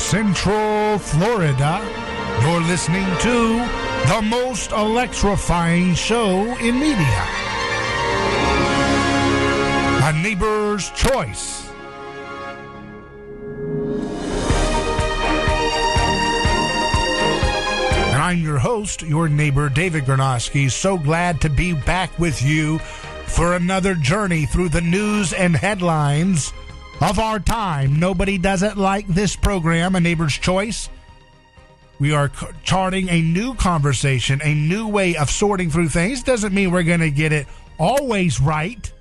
Central Florida, you're listening to the most electrifying show in media. A Neighbor's Choice. And I'm your host, your neighbor, David Gornoski. So glad to be back with you for another journey through the news and headlines of our time. Nobody does it like this program, A Neighbor's Choice. We are charting a new conversation, a new way of sorting through things. Doesn't mean we're going to get it always right,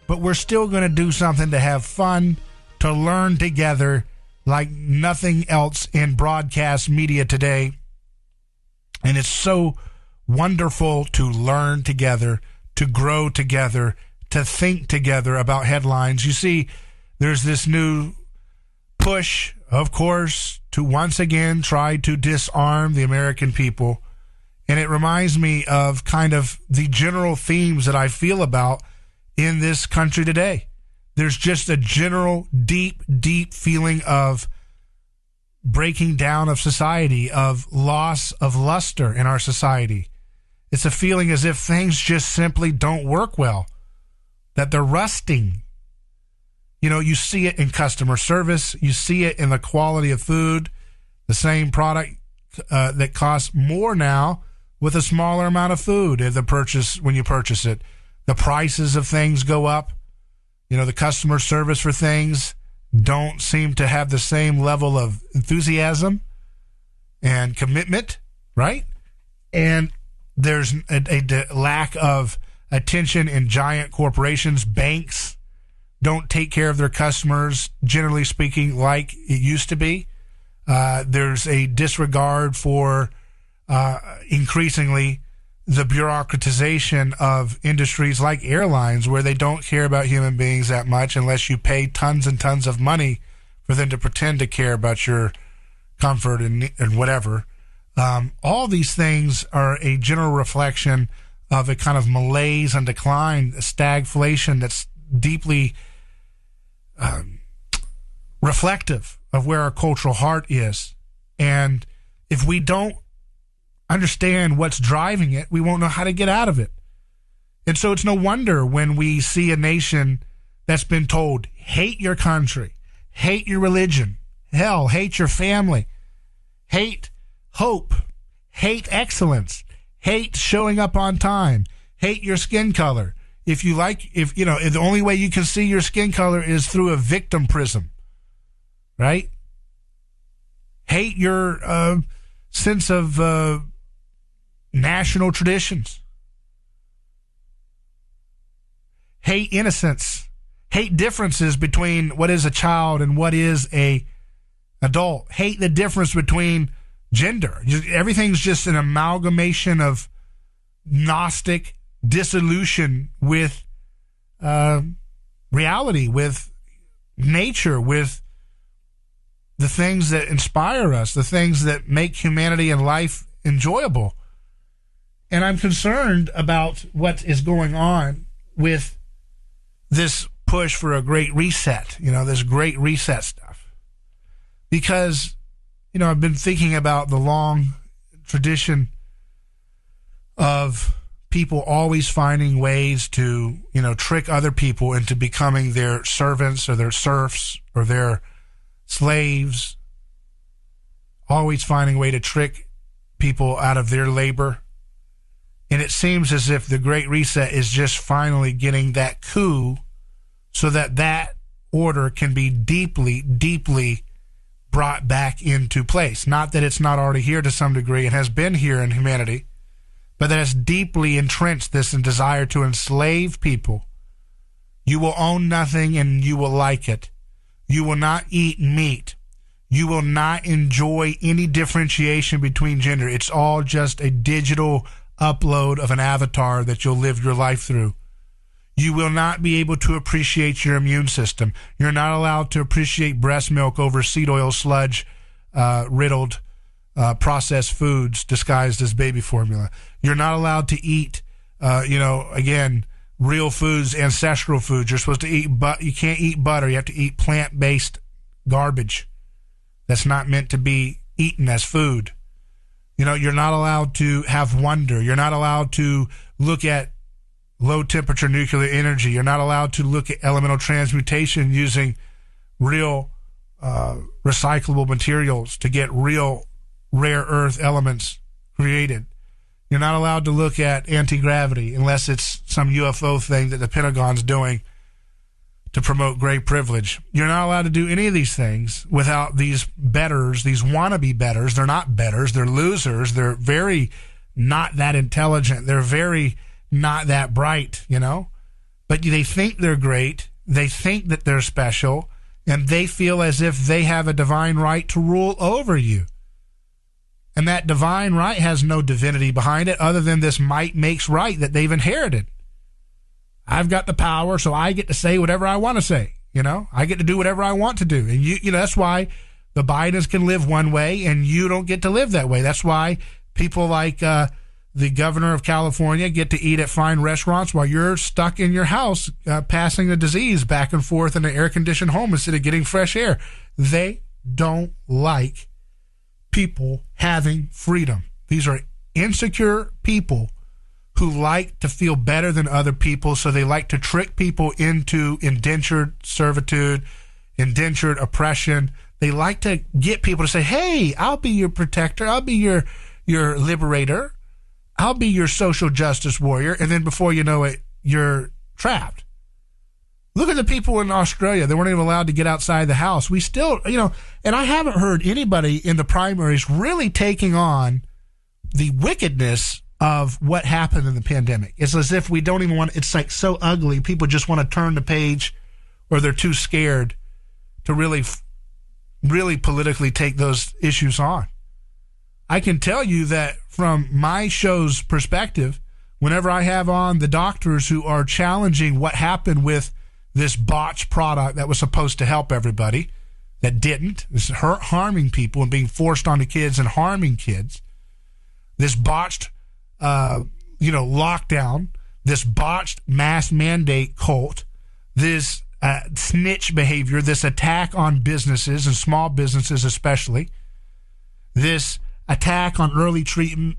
but we're still going to do something to have fun, to learn together like nothing else in broadcast media today. And it's so wonderful to learn together, to grow together, to think together about headlines. You see, there's this new push, of course, to once again try to disarm the American people. And it reminds me of kind of the general themes that I feel about in this country today. There's just a general, deep, deep feeling of breaking down of society, of loss of luster in our society. It's a feeling as if things just simply don't work well, that they're rusting. You know, you see it in customer service. You see it in the quality of food. The same product that costs more now with a smaller amount of food when you purchase it. The prices of things go up. You know, the customer service for things don't seem to have the same level of enthusiasm and commitment, right? And there's a lack of attention in giant corporations. Banks don't take care of their customers, generally speaking, like it used to be. There's a disregard for increasingly the bureaucratization of industries like airlines, where they don't care about human beings that much unless you pay tons and tons of money for them to pretend to care about your comfort and whatever. All these things are a general reflection of a kind of malaise and decline, a stagflation that's deeply reflective of where our cultural heart is. And if we don't understand what's driving it, we won't know how to get out of it. And so it's no wonder when we see a nation that's been told, hate your country, hate your religion, hell, hate your family, hate hope, hate excellence, hate showing up on time, hate your skin color. If the only way you can see your skin color is through a victim prism, right? Hate your sense of national traditions. Hate innocence. Hate differences between what is a child and what is a adult. Hate the difference between gender. Everything's just an amalgamation of Gnostic dissolution with reality, with nature, with the things that inspire us, the things that make humanity and life enjoyable. And I'm concerned about what is going on with this push for a great reset, this great reset stuff. Because, I've been thinking about the long tradition of people always finding ways to, trick other people into becoming their servants or their serfs or their slaves, always finding a way to trick people out of their labor. And it seems as if the Great Reset is just finally getting that coup so that order can be deeply, deeply brought back into place. Not that it's not already here to some degree. It has been here in humanity. But that it's deeply entrenched this desire to enslave people. You will own nothing and you will like it. You will not eat meat. You will not enjoy any differentiation between gender. It's all just a digital upload of an avatar that you'll live your life through. You will not be able to appreciate your immune system. You're not allowed to appreciate breast milk over seed oil sludge riddled processed foods disguised as baby formula. You're not allowed to eat, real foods, ancestral foods. You're supposed to eat, but you can't eat butter. You have to eat plant-based garbage that's not meant to be eaten as food. You know, you're not allowed to have wonder. You're not allowed to look at low temperature nuclear energy. You're not allowed to look at elemental transmutation using real recyclable materials to get real rare earth elements created. You're not allowed to look at anti-gravity unless it's some UFO thing that the Pentagon's doing to promote gray privilege. You're not allowed to do any of these things without these betters, these wannabe betters. They're not betters. They're losers. They're very not that intelligent. They're very not that bright, you know. But they think they're great. They think that they're special. And they feel as if they have a divine right to rule over you. And that divine right has no divinity behind it other than this might makes right that they've inherited. I've got the power, so I get to say whatever I want to say. You know, I get to do whatever I want to do. And you know, that's why the Bidens can live one way and you don't get to live that way. That's why people like the governor of California get to eat at fine restaurants while you're stuck in your house passing the disease back and forth in an air-conditioned home instead of getting fresh air. They don't like people having freedom. These are insecure people who like to feel better than other people, so they like to trick people into indentured servitude, indentured oppression. They like to get people to say, hey, I'll be your protector. I'll be your liberator. I'll be your social justice warrior. And then before you know it, you're trapped. Look at the people in Australia. They weren't even allowed to get outside the house. We still, you know, and I haven't heard anybody in the primaries really taking on the wickedness of what happened in the pandemic. It's as if we don't even want, it's like so ugly. People just want to turn the page or they're too scared to really politically take those issues on. I can tell you that from my show's perspective, whenever I have on the doctors who are challenging what happened with this botched product that was supposed to help everybody, that didn't, this is harming people and being forced onto kids and harming kids, this botched lockdown, this botched mass mandate cult, this snitch behavior, this attack on businesses and small businesses especially, this attack on early treatment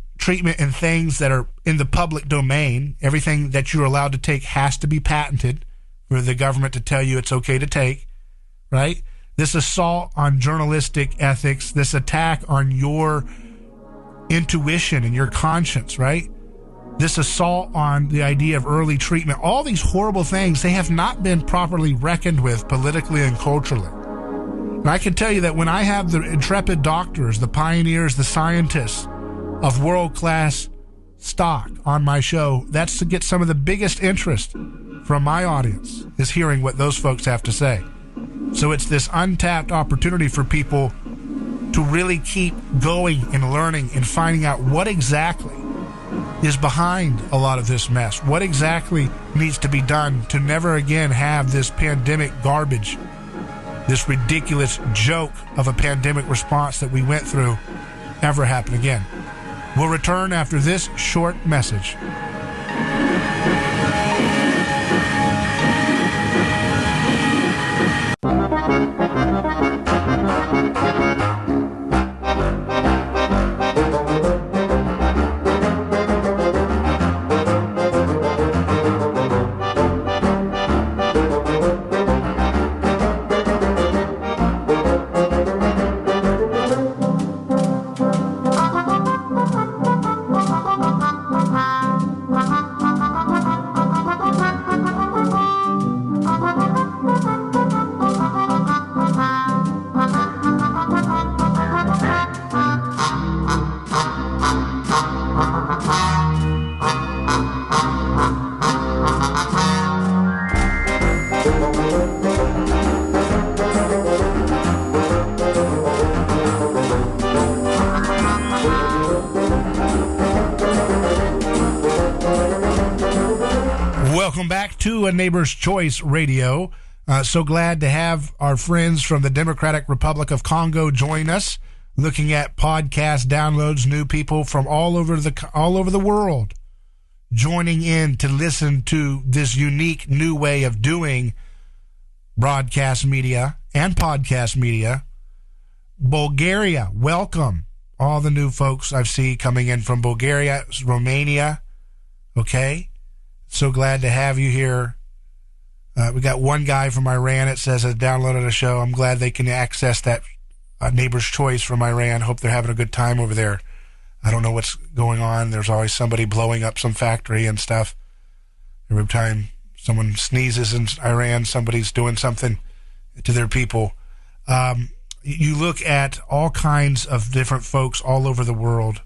and things that are in the public domain. Everything that you're allowed to take has to be patented for the government to tell you it's okay to take, right? This assault on journalistic ethics, this attack on your intuition and your conscience, right? This assault on the idea of early treatment, all these horrible things, they have not been properly reckoned with politically and culturally. And I can tell you that when I have the intrepid doctors, the pioneers, the scientists of world-class stock on my show, that's to get some of the biggest interest from my audience, is hearing what those folks have to say. So it's this untapped opportunity for people to really keep going and learning and finding out what exactly is behind a lot of this mess. What exactly needs to be done to never again have this pandemic garbage, this ridiculous joke of a pandemic response that we went through, ever happen again. We'll return after this short message. Welcome back to A Neighbor's Choice Radio. So glad to have our friends from the Democratic Republic of Congo join us, looking at podcast downloads, new people from all over the world joining in to listen to this unique new way of doing broadcast media and podcast media. Bulgaria, welcome. All the new folks I've seen coming in from Bulgaria, Romania. Okay. So glad to have you here. We got one guy from Iran that says has downloaded a show. I'm glad they can access that Neighbor's Choice from Iran. Hope they're having a good time over there. I don't know what's going on. There's always somebody blowing up some factory and stuff. Every time someone sneezes in Iran, somebody's doing something to their people. You look at all kinds of different folks all over the world.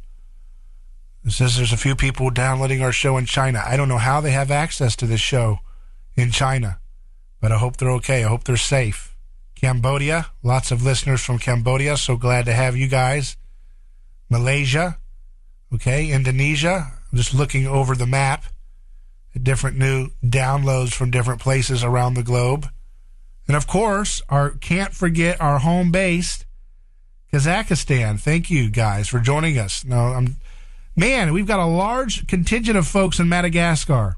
It says there's a few people downloading our show in China. I don't know how they have access to this show in China, but I hope they're okay. I hope they're safe. Cambodia, lots of listeners from Cambodia. So glad to have you guys. Malaysia, okay. Indonesia, I'm just looking over the map at different new downloads from different places around the globe. And of course, can't forget our home base, Kazakhstan. Thank you guys for joining us. Man, we've got a large contingent of folks in Madagascar.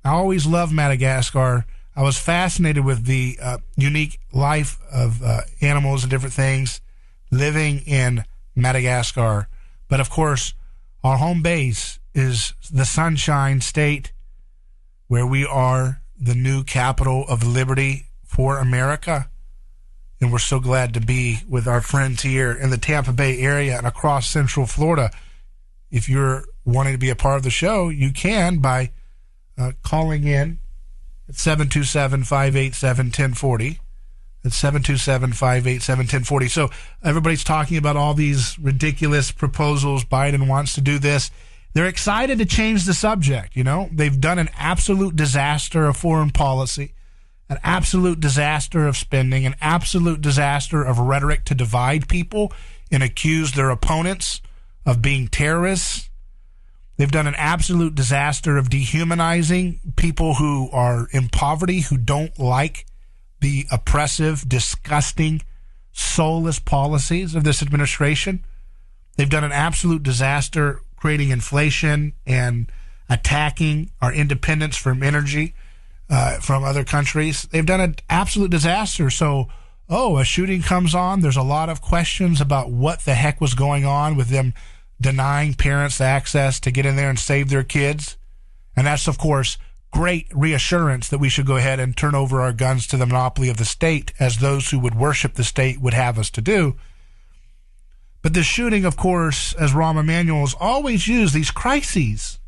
I always loved Madagascar. I was fascinated with the unique life of animals and different things living in Madagascar. But of course, our home base is the Sunshine State, where we are the new capital of liberty for America. And we're so glad to be with our friends here in the Tampa Bay area and across Central Florida. If you're wanting to be a part of the show, you can by calling in at 727-587-1040. That's 727-587-1040. So everybody's talking about all these ridiculous proposals. Biden wants to do this. They're excited to change the subject. You know, they've done an absolute disaster of foreign policy, an absolute disaster of spending, an absolute disaster of rhetoric to divide people and accuse their opponents of being terrorists. They've done an absolute disaster of dehumanizing people who are in poverty, who don't like the oppressive, disgusting, soulless policies of this administration. They've done an absolute disaster creating inflation and attacking our independence from energy from other countries. They've done an absolute disaster. So, a shooting comes on. There's a lot of questions about what the heck was going on with them denying parents access to get in there and save their kids. And that's, of course, great reassurance that we should go ahead and turn over our guns to the monopoly of the state, as those who would worship the state would have us to do. But the shooting, of course, as Rahm Emanuel has always used these crises.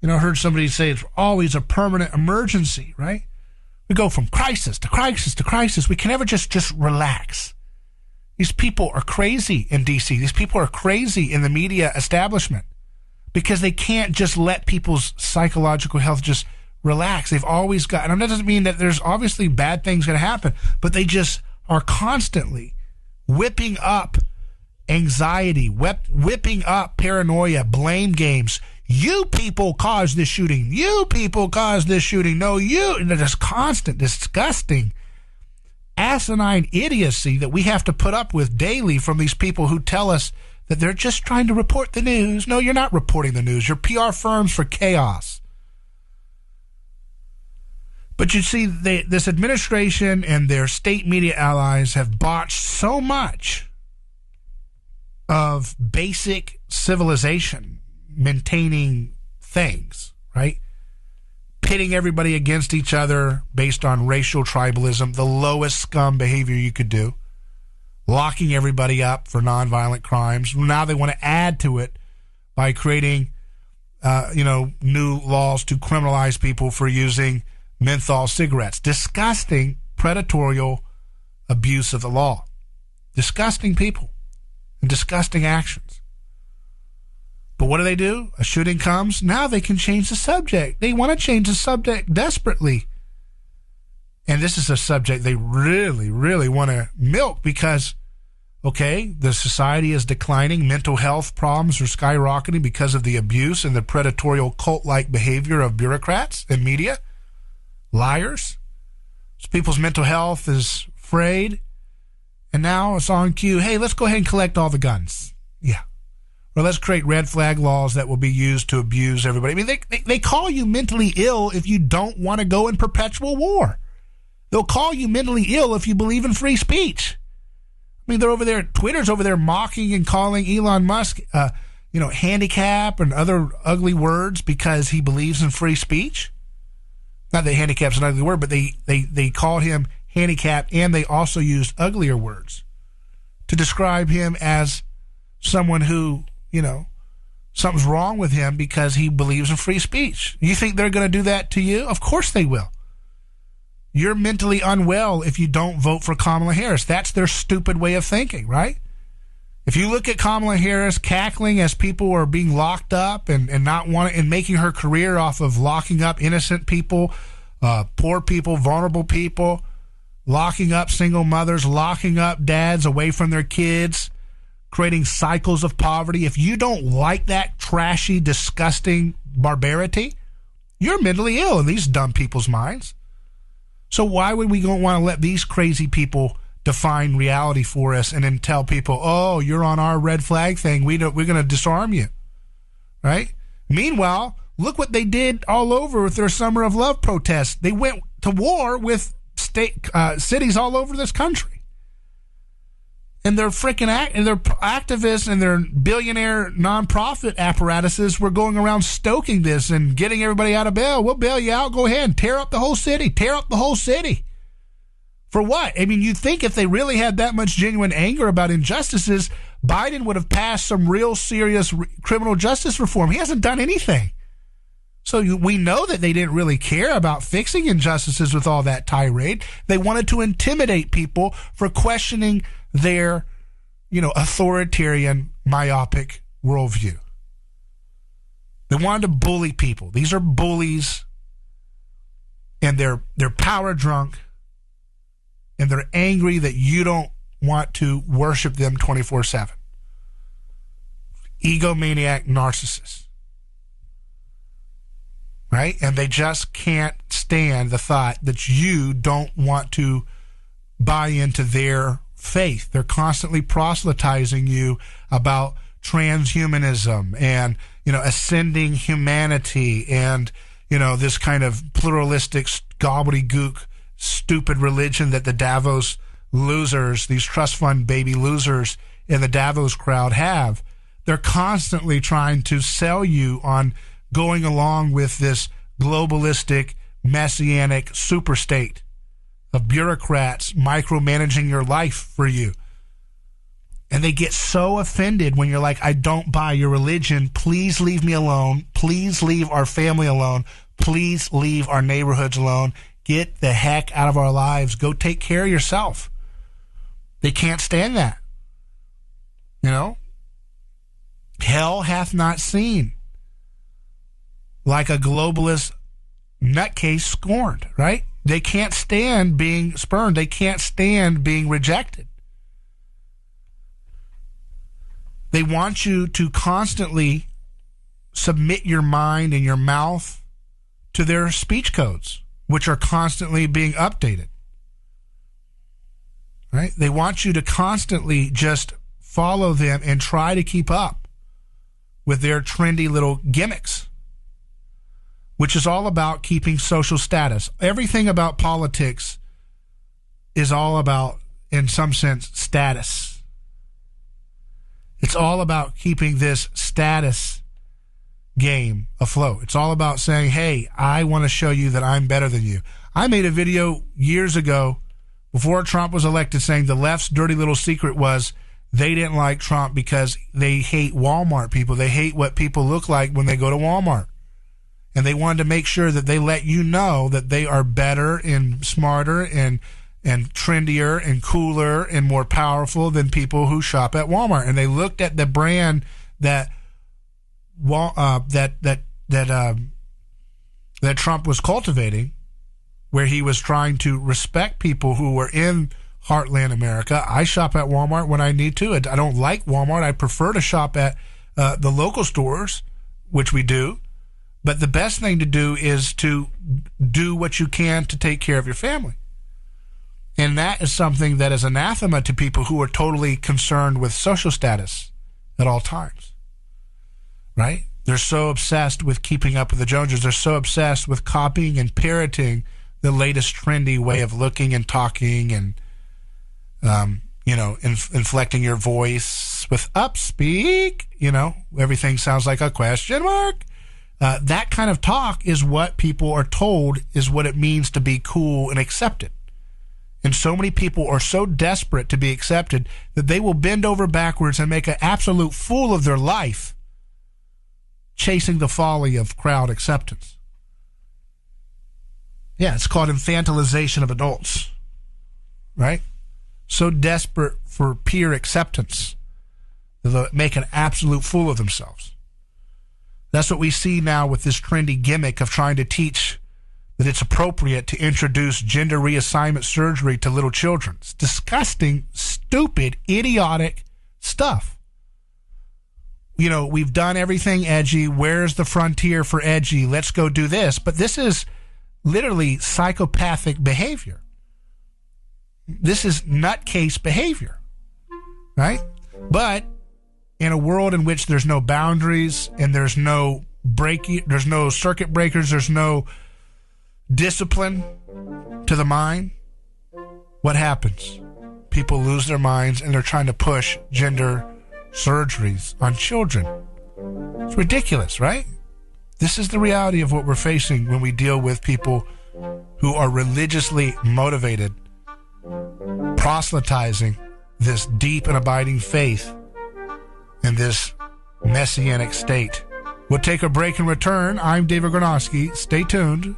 You know, I heard somebody say it's always a permanent emergency, right? We go from crisis to crisis to crisis. We can never just relax. These people are crazy in D.C. These people are crazy in the media establishment because they can't just let people's psychological health just relax. They've always got, and that doesn't mean that there's obviously bad things going to happen, but they just are constantly whipping up anxiety, whipping up paranoia, blame games. You people caused this shooting. You people caused this shooting. No, you. And this constant, disgusting, asinine idiocy that we have to put up with daily from these people who tell us that they're just trying to report the news. No, you're not reporting the news. You're PR firms for chaos. But you see, this administration and their state media allies have botched so much of basic civilization, maintaining things, right? Pitting everybody against each other based on racial tribalism, the lowest scum behavior you could do. Locking everybody up for nonviolent crimes. Now they want to add to it by creating, new laws to criminalize people for using menthol cigarettes. Disgusting, predatory abuse of the law. Disgusting people and disgusting actions. But what do? A shooting comes. Now they can change the subject. They want to change the subject desperately. And this is a subject they really, really want to milk because, the society is declining. Mental health problems are skyrocketing because of the abuse and the predatory cult-like behavior of bureaucrats and media. Liars. So people's mental health is frayed. And now it's on cue. Hey, let's go ahead and collect all the guns. Yeah. Or let's create red flag laws that will be used to abuse everybody. I mean, they call you mentally ill if you don't want to go in perpetual war. They'll call you mentally ill if you believe in free speech. I mean, they're over there, Twitter's over there mocking and calling Elon Musk, handicap and other ugly words because he believes in free speech. Not that handicap's an ugly word, but they called him handicap, and they also used uglier words to describe him as someone who, something's wrong with him because he believes in free speech. You think they're going to do that to you? Of course they will. You're mentally unwell if you don't vote for Kamala Harris. That's their stupid way of thinking, right? If you look at Kamala Harris cackling as people are being locked up and not wanting and making her career off of locking up innocent people, poor people, vulnerable people, locking up single mothers, locking up dads away from their kids, creating cycles of poverty. If you don't like that trashy, disgusting barbarity, you're mentally ill in these dumb people's minds. So why would we want to let these crazy people define reality for us and then tell people, oh, you're on our red flag thing, we're going to disarm you, right? Meanwhile, look what they did all over with their Summer of Love protests. They went to war with cities all over this country. And their their activists and their billionaire nonprofit apparatuses were going around stoking this and getting everybody out of bail. We'll bail you out. Go ahead and tear up the whole city. Tear up the whole city. For what? I mean, you'd think if they really had that much genuine anger about injustices, Biden would have passed some real serious criminal justice reform. He hasn't done anything. So we know that they didn't really care about fixing injustices with all that tirade. They wanted to intimidate people for questioning their, authoritarian, myopic worldview. They wanted to bully people. These are bullies, and they're power drunk, and they're angry that you don't want to worship them 24/7. Egomaniac narcissists. Right? And they just can't stand the thought that you don't want to buy into their faith. They're constantly proselytizing you about transhumanism and, ascending humanity and, this kind of pluralistic gobbledygook, stupid religion that the Davos losers, these trust fund baby losers in the Davos crowd have. They're constantly trying to sell you on going along with this globalistic, messianic superstate of bureaucrats micromanaging your life for you. And they get so offended when you're like, I don't buy your religion. Please leave me alone. Please leave our family alone. Please leave our neighborhoods alone. Get the heck out of our lives. Go take care of yourself. They can't stand that. Hell hath not seen like a globalist nutcase scorned, right? They can't stand being spurned. They can't stand being rejected. They want you to constantly submit your mind and your mouth to their speech codes, which are constantly being updated. Right? They want you to constantly just follow them and try to keep up with their trendy little gimmicks, which is all about keeping social status. Everything about politics is all about, in some sense, status. It's all about keeping this status game afloat. It's all about saying, hey, I want to show you that I'm better than you. I made a video years ago before Trump was elected saying the left's dirty little secret was they didn't like Trump because they hate Walmart people. They hate what people look like when they go to Walmart. And they wanted to make sure that they let you know that they are better and smarter and trendier and cooler and more powerful than people who shop at Walmart. And they looked at the brand that Trump was cultivating, where he was trying to respect people who were in heartland America. I shop at Walmart when I need to. I don't like Walmart. I prefer to shop at the local stores, which we do. But the best thing to do is to do what you can to take care of your family. And that is something that is anathema to people who are totally concerned with social status at all times. Right? They're so obsessed with keeping up with the Joneses. They're so obsessed with copying and parroting the latest trendy way of looking and talking and inflecting your voice with upspeak, everything sounds like a question mark. That kind of talk is what people are told is what it means to be cool and accepted. And so many people are so desperate to be accepted that they will bend over backwards and make an absolute fool of their life chasing the folly of crowd acceptance. Yeah, it's called infantilization of adults, right? So desperate for peer acceptance that they'll make an absolute fool of themselves. That's what we see now with this trendy gimmick of trying to teach that it's appropriate to introduce gender reassignment surgery to little children. It's disgusting, stupid, idiotic stuff. We've done everything edgy. Where's the frontier for edgy? Let's go do this. But this is literally psychopathic behavior. This is nutcase behavior, right? But in a world in which there's no boundaries and there's no circuit breakers, there's no discipline to the mind, what happens? People lose their minds and they're trying to push gender surgeries on children. It's ridiculous, right? This is the reality of what we're facing when we deal with people who are religiously motivated, proselytizing this deep and abiding faith in this messianic state. We'll take a break and return. I'm David Gornoski. Stay tuned.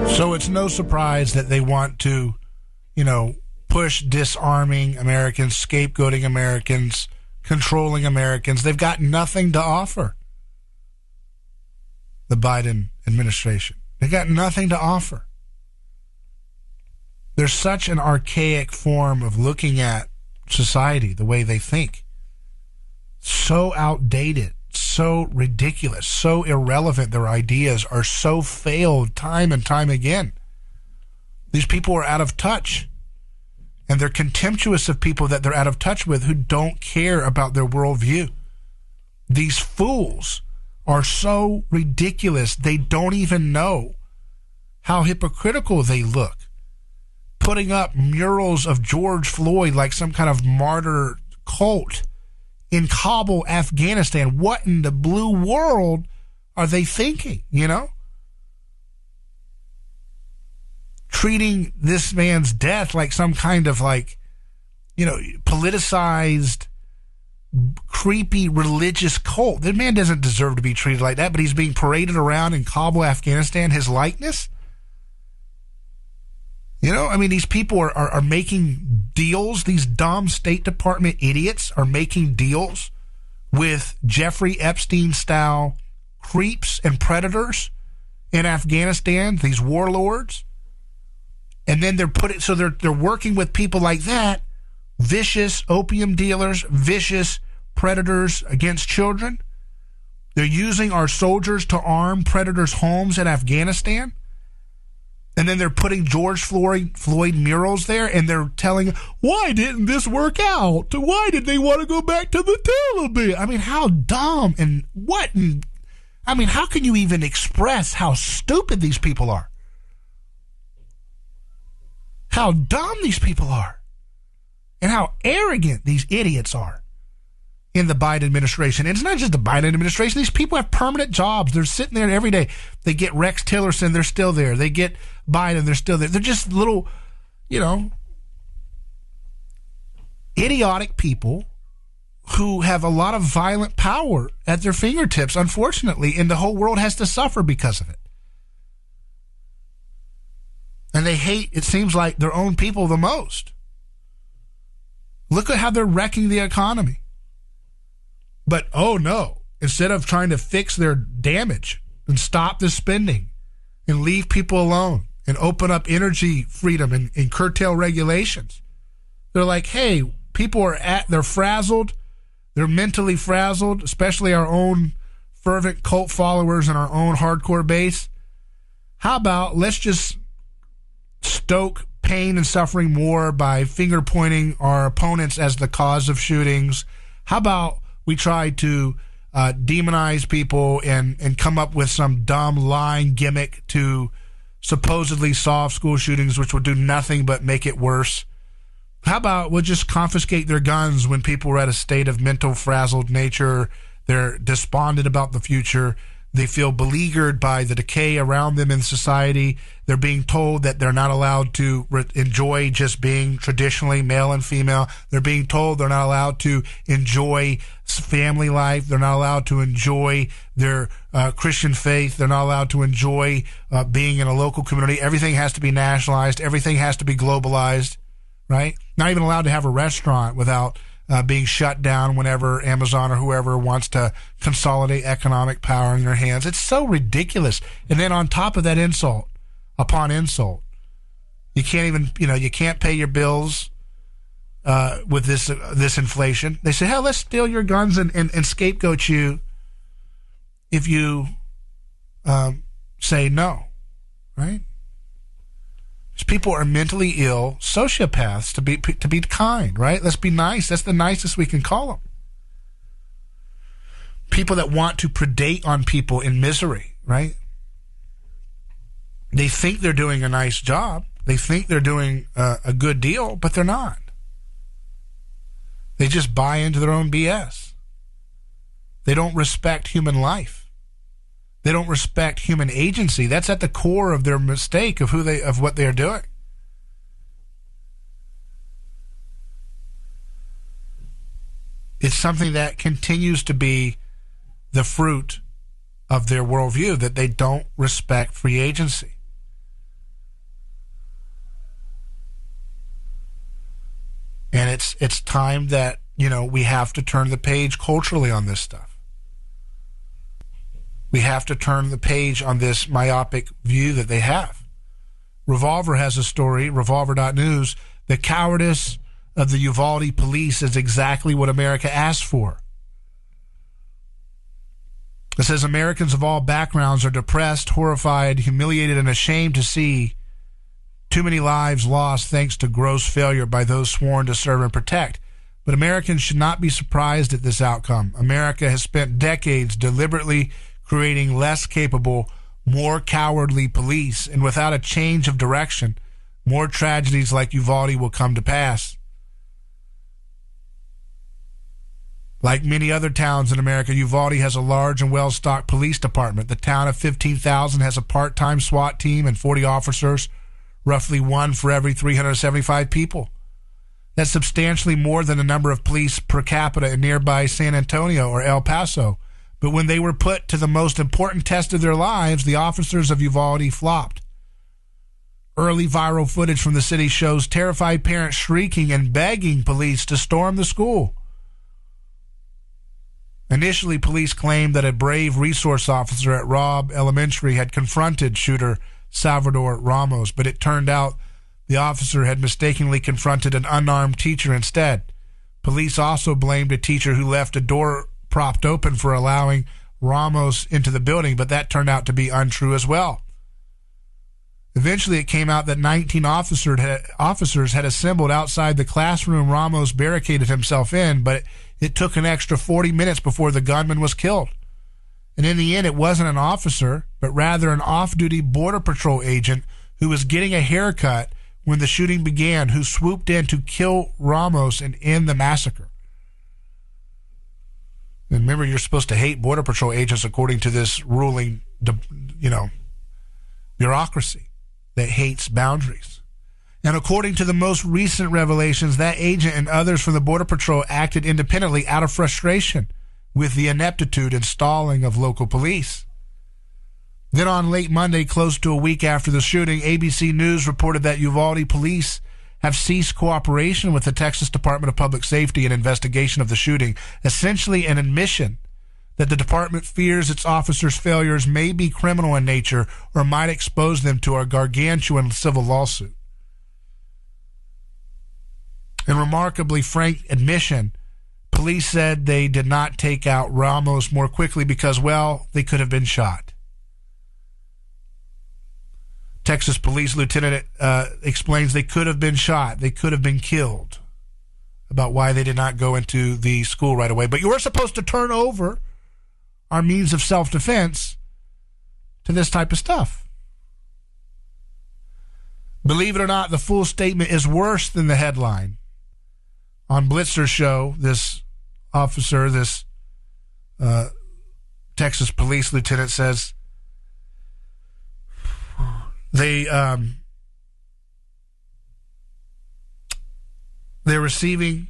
So it's no surprise that they want to, push disarming Americans, scapegoating Americans, controlling Americans. They've got nothing to offer, the Biden administration. They've got nothing to offer. There's such an archaic form of looking at society, the way they think. So outdated, so ridiculous, so irrelevant. Their ideas are so failed time and time again. These people are out of touch, and they're contemptuous of people that they're out of touch with who don't care about their worldview. These fools are so ridiculous, they don't even know how hypocritical they look. Putting up murals of George Floyd like some kind of martyr cult in Kabul, Afghanistan. What in the blue world are they thinking, Treating this man's death like some kind of politicized, creepy religious cult. The man doesn't deserve to be treated like that, but he's being paraded around in Kabul, Afghanistan, his likeness. These people are making deals. These dumb State Department idiots are making deals with Jeffrey Epstein-style creeps and predators in Afghanistan, these warlords. And then they're working with people like that, vicious opium dealers, vicious predators against children. They're using our soldiers to arm predators' homes in Afghanistan. And then they're putting George Floyd murals there, and they're telling, why didn't this work out? Why did they want to go back to the Taliban? How dumb and how can you even express how stupid these people are? how dumb these people are and how arrogant these idiots are in the Biden administration. And it's not just the Biden administration. These people have permanent jobs. They're sitting there every day. They get Rex Tillerson, they're still there. They get Biden, they're still there. They're just little, idiotic people who have a lot of violent power at their fingertips, unfortunately, and the whole world has to suffer because of it. And they hate, it seems like, their own people the most. Look at how they're wrecking the economy. But, oh no, instead of trying to fix their damage and stop the spending and leave people alone and open up energy freedom and curtail regulations, they're like, hey, people they're frazzled. They're mentally frazzled, especially our own fervent cult followers and our own hardcore base. How about let's just stoke pain and suffering more by finger pointing our opponents as the cause of shootings? How about we try to demonize people and come up with some dumb lying gimmick to supposedly solve school shootings, which will do nothing but make it worse? How about we'll just confiscate their guns when people are at a state of mental frazzled nature, they're despondent about the future, they feel beleaguered by the decay around them in society, they're being told that they're not allowed to enjoy just being traditionally male and female, they're being told they're not allowed to enjoy family life, they're not allowed to enjoy their Christian faith, they're not allowed to enjoy being in a local community, everything has to be nationalized, everything has to be globalized. Right? Not even allowed to have a restaurant without being shut down whenever Amazon or whoever wants to consolidate economic power in their hands. It's so ridiculous. And then on top of that, insult upon insult. You can't even, you can't pay your bills with this inflation. They say, hell, let's steal your guns and scapegoat you if you say no. Right? People are mentally ill, sociopaths, to be kind, right? Let's be nice. That's the nicest we can call them. People that want to predate on people in misery, right? They think they're doing a nice job. They think they're doing a good deal, but they're not. They just buy into their own BS. They don't respect human life. They don't respect human agency. That's at the core of their mistake of what they are doing. It's something that continues to be the fruit of their worldview, that they don't respect free agency. And it's time that, we have to turn the page culturally on this stuff. We have to turn the page on this myopic view that they have. Revolver has a story, revolver.news. The cowardice of the Uvalde police is exactly what America asked for. It says Americans of all backgrounds are depressed, horrified, humiliated, and ashamed to see too many lives lost thanks to gross failure by those sworn to serve and protect. But Americans should not be surprised at this outcome. America has spent decades deliberately creating less capable, more cowardly police, and without a change of direction, more tragedies like Uvalde will come to pass. Like many other towns in America, Uvalde has a large and well-stocked police department. The town of 15,000 has a part-time SWAT team and 40 officers, roughly one for every 375 people. That's substantially more than the number of police per capita in nearby San Antonio or El Paso. But when they were put to the most important test of their lives, the officers of Uvalde flopped. Early viral footage from the city shows terrified parents shrieking and begging police to storm the school. Initially, police claimed that a brave resource officer at Robb Elementary had confronted shooter Salvador Ramos, but it turned out the officer had mistakenly confronted an unarmed teacher instead. Police also blamed a teacher who left a door propped open for allowing Ramos into the building, but that turned out to be untrue as well. Eventually, it came out that 19 officers had assembled outside the classroom Ramos barricaded himself in, but it took an extra 40 minutes before the gunman was killed. And in the end, it wasn't an officer, but rather an off-duty Border Patrol agent who was getting a haircut when the shooting began, who swooped in to kill Ramos and end the massacre. And remember, you're supposed to hate Border Patrol agents according to this ruling, bureaucracy that hates boundaries. And according to the most recent revelations, that agent and others from the Border Patrol acted independently out of frustration with the ineptitude and stalling of local police. Then on late Monday, close to a week after the shooting, ABC News reported that Uvalde police have ceased cooperation with the Texas Department of Public Safety in investigation of the shooting, essentially an admission that the department fears its officers' failures may be criminal in nature or might expose them to a gargantuan civil lawsuit. In remarkably frank admission, police said they did not take out Ramos more quickly because, well, they could have been shot. Texas Police Lieutenant explains they could have been shot, they could have been killed, about why they did not go into the school right away. But you were supposed to turn over our means of self-defense to this type of stuff. Believe it or not, the full statement is worse than the headline. On Blitzer's show, this officer, this Texas Police Lieutenant says they're receiving,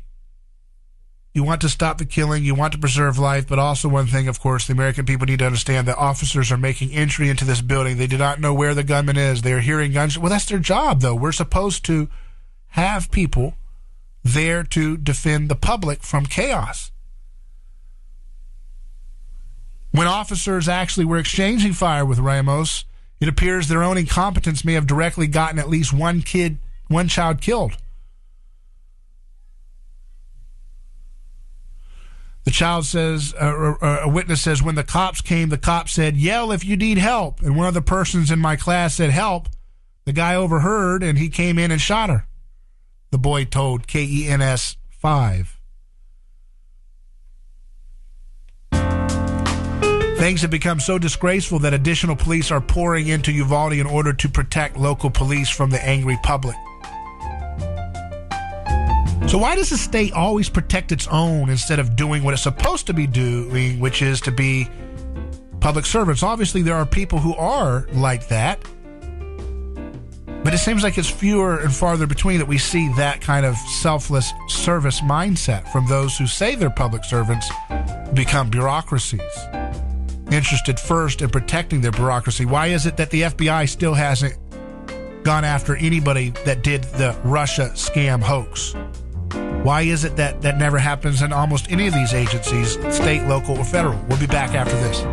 you want to stop the killing, you want to preserve life, but also one thing, of course, the American people need to understand that officers are making entry into this building. They do not know where the gunman is. They are hearing gunshots. Well, that's their job, though. We're supposed to have people there to defend the public from chaos. When officers actually were exchanging fire with Ramos, it appears their own incompetence may have directly gotten at least one child killed. The child says, a witness says, when the cops came, the cop said, "Yell if you need help." And one of the persons in my class said, "Help." The guy overheard and he came in and shot her. The boy told KENS 5. Things have become so disgraceful that additional police are pouring into Uvalde in order to protect local police from the angry public. So why does the state always protect its own instead of doing what it's supposed to be doing, which is to be public servants? Obviously, there are people who are like that, but it seems like it's fewer and farther between that we see that kind of selfless service mindset from those who say they're public servants become bureaucracies, interested first in protecting their bureaucracy. Why is it that the FBI still hasn't gone after anybody that did the Russia scam hoax? Why is it that that never happens in almost any of these agencies, state, local, or federal? We'll be back after this.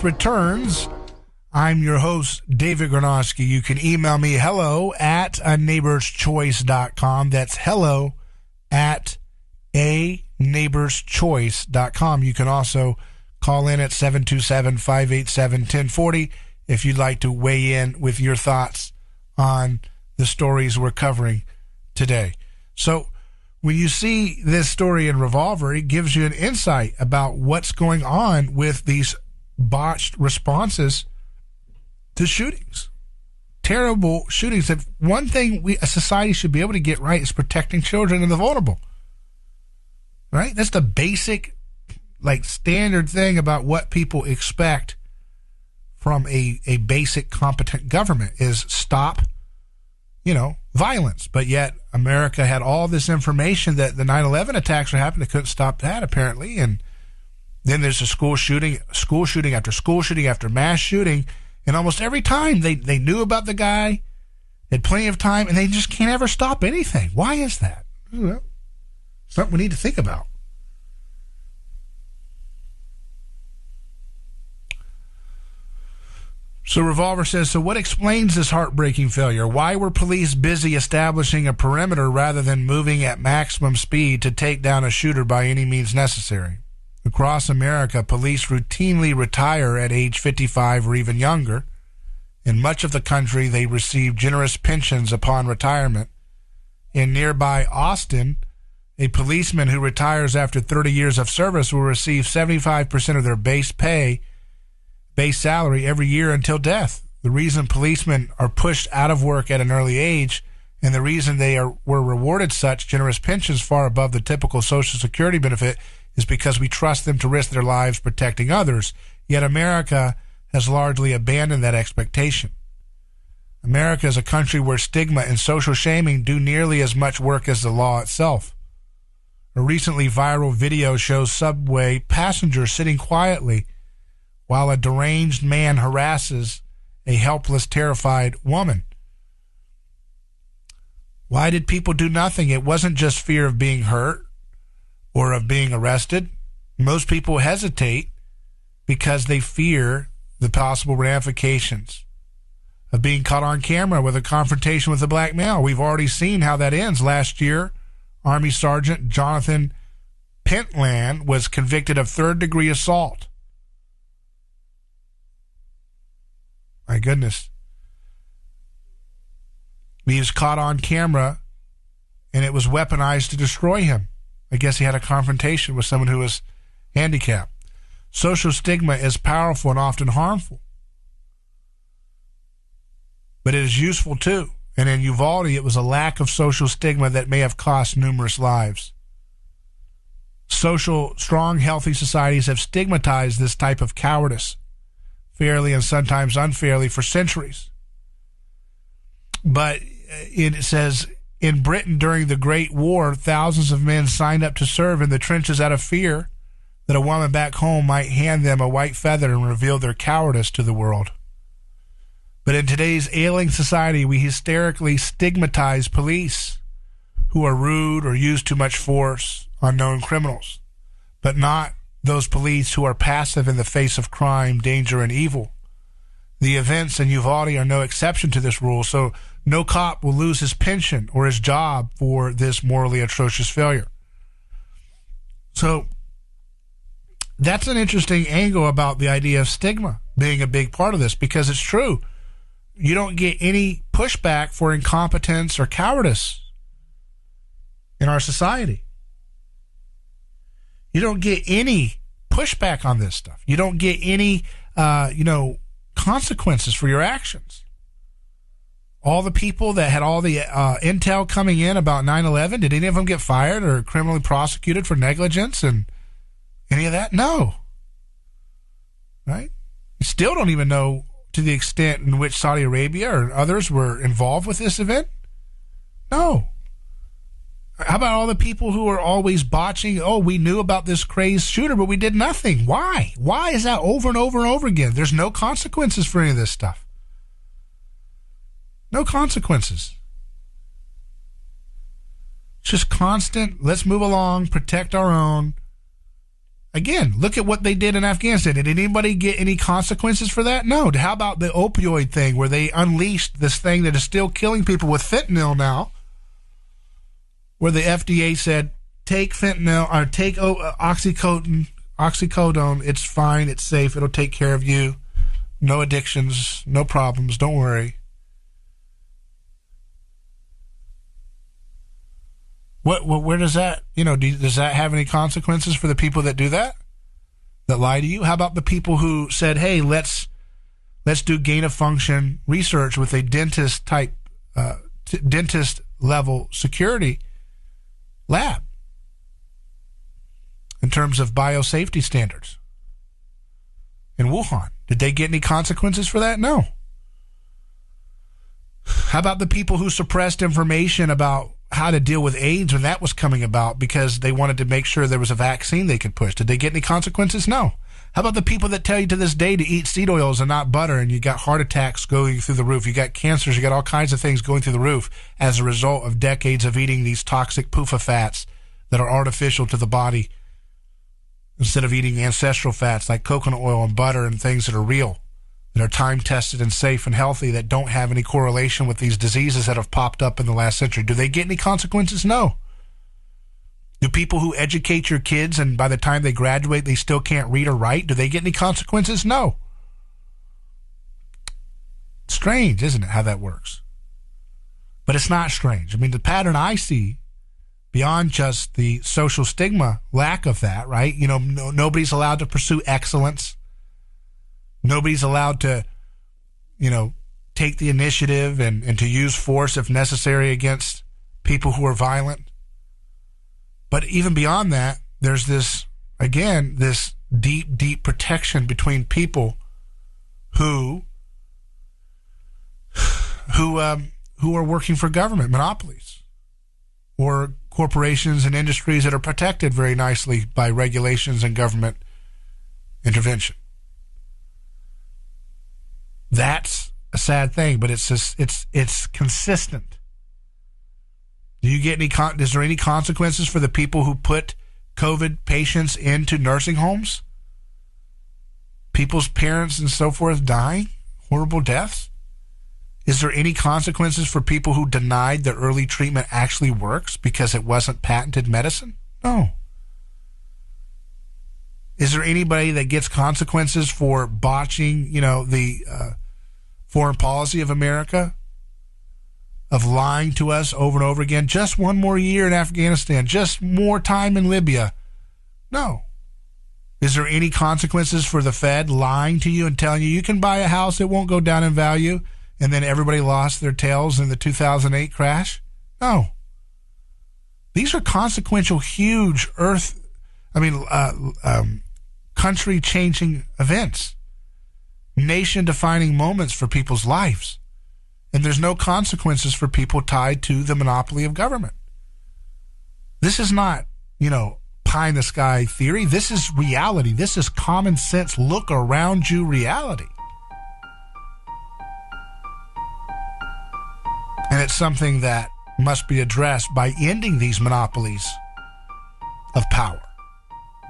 Returns. I'm your host, David Gornoski. You can email me hello@aneighborschoice.com. That's hello@aneighborschoice.com. You can also call in at 727-587-1040 if you'd like to weigh in with your thoughts on the stories we're covering today. So when you see this story in Revolver, it gives you an insight about what's going on with these botched responses to shootings. Terrible shootings. If one thing a society should be able to get right is protecting children and the vulnerable. Right? That's the basic, standard thing about what people expect from a basic competent government is stop, violence. But yet America had all this information that the 9/11 attacks were happening. They couldn't stop that, apparently, and Then there's a school shooting after school shooting after mass shooting. And almost every time they knew about the guy, had plenty of time, and they just can't ever stop anything. Why is that? Well, something we need to think about. So Revolver says, so what explains this heartbreaking failure? Why were police busy establishing a perimeter rather than moving at maximum speed to take down a shooter by any means necessary? Across America, police routinely retire at age 55 or even younger. In much of the country, they receive generous pensions upon retirement. In nearby Austin, a policeman who retires after 30 years of service will receive 75% of their base salary every year until death. The reason policemen are pushed out of work at an early age, and the reason they were rewarded such generous pensions far above the typical Social Security benefit, is because we trust them to risk their lives protecting others. Yet America has largely abandoned that expectation. America is a country where stigma and social shaming do nearly as much work as the law itself. A recently viral video shows subway passengers sitting quietly while a deranged man harasses a helpless, terrified woman. Why did people do nothing? It wasn't just fear of being hurt or of being arrested. Most people hesitate because they fear the possible ramifications of being caught on camera with a confrontation with a black male. We've already seen how that ends. Last year, Army Sergeant Jonathan Pentland was convicted of third-degree assault. My goodness. He was caught on camera, and it was weaponized to destroy him. I guess he had a confrontation with someone who was handicapped. Social stigma is powerful and often harmful, but it is useful too. And in Uvalde, it was a lack of social stigma that may have cost numerous lives. Strong, healthy societies have stigmatized this type of cowardice, fairly and sometimes unfairly, for centuries. But it says, in Britain during the Great War, thousands of men signed up to serve in the trenches out of fear that a woman back home might hand them a white feather and reveal their cowardice to the world. But in today's ailing society, we hysterically stigmatize police who are rude or use too much force on known criminals, but not those police who are passive in the face of crime, danger, and evil. The events in Uvalde are no exception to this rule, so no cop will lose his pension or his job for this morally atrocious failure. So that's an interesting angle about the idea of stigma being a big part of this, because it's true. You don't get any pushback for incompetence or cowardice in our society. You don't get any pushback on this stuff. You don't get any, consequences for your actions. All the people that had all the intel coming in about 9/11, did any of them get fired or criminally prosecuted for negligence and any of that? No. Right? You still don't even know to the extent in which Saudi Arabia or others were involved with this event. No. How about all the people who are always botching? Oh, we knew about this crazed shooter, but we did nothing. Why? Why is that over and over and over again? There's no consequences for any of this stuff. No consequences. It's just constant, let's move along, protect our own. Again, look at what they did in Afghanistan. Did anybody get any consequences for that? No. How about the opioid thing where they unleashed this thing that is still killing people with fentanyl now, where the FDA said, take fentanyl or take oxycodone, it's fine, it's safe, it'll take care of you. No addictions, no problems, don't worry. Where does that, does that have any consequences for the people that do that? That lie to you? How about the people who said, hey, let's do gain of function research with a dentist level security lab in terms of biosafety standards in Wuhan? Did they get any consequences for that? No. How about the people who suppressed information about how to deal with AIDS when that was coming about because they wanted to make sure there was a vaccine they could push. Did they get any consequences? No. How about the people that tell you to this day to eat seed oils and not butter, and you got heart attacks going through the roof, you got cancers, you got all kinds of things going through the roof as a result of decades of eating these toxic PUFA fats that are artificial to the body instead of eating ancestral fats like coconut oil and butter and things that are real, that are time-tested and safe and healthy, that don't have any correlation with these diseases that have popped up in the last century. Do they get any consequences? No. Do people who educate your kids and by the time they graduate they still can't read or write, do they get any consequences? No. Strange, isn't it, how that works? But it's not strange. I mean, the pattern I see, beyond just the social stigma, lack of that, right? You know, nobody's allowed to pursue excellence. Nobody's allowed to, you know, take the initiative and to use force if necessary against people who are violent. But even beyond that, there's this, again, this deep, deep protection between people who are working for government monopolies or corporations and industries that are protected very nicely by regulations and government intervention. That's a sad thing, but it's consistent. Do you get is there any consequences for the people who put COVID patients into nursing homes? People's parents and so forth dying? Horrible deaths? Is there any consequences for people who denied that early treatment actually works because it wasn't patented medicine? No. Is there anybody that gets consequences for botching, you know, the foreign policy of America? Of lying to us over and over again? Just one more year in Afghanistan. Just more time in Libya. No. Is there any consequences for the Fed lying to you and telling you can buy a house, it won't go down in value, and then everybody lost their tails in the 2008 crash? No. These are consequential, huge country-changing events. Nation-defining moments for people's lives. And there's no consequences for people tied to the monopoly of government. This is not, you know, pie in the sky theory. This is reality. This is common sense, look around you reality. And it's something that must be addressed by ending these monopolies of power,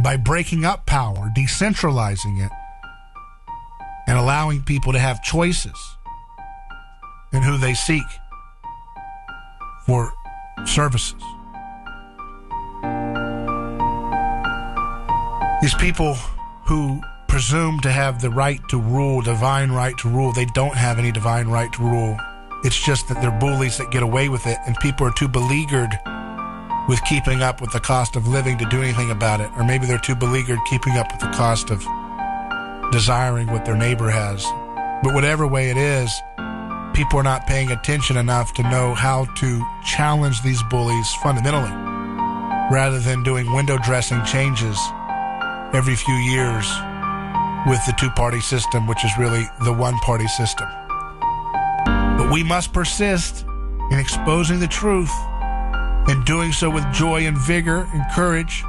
by breaking up power, decentralizing it, and allowing people to have choices in who they seek for services. These people who presume to have the right to rule, divine right to rule, they don't have any divine right to rule. It's just that they're bullies that get away with it, and people are too beleaguered with keeping up with the cost of living to do anything about it. Or maybe they're too beleaguered keeping up with the cost of desiring what their neighbor has. But whatever way it is, people are not paying attention enough to know how to challenge these bullies fundamentally, rather than doing window dressing changes every few years with the two-party system, which is really the one-party system. But we must persist in exposing the truth and doing so with joy and vigor and courage,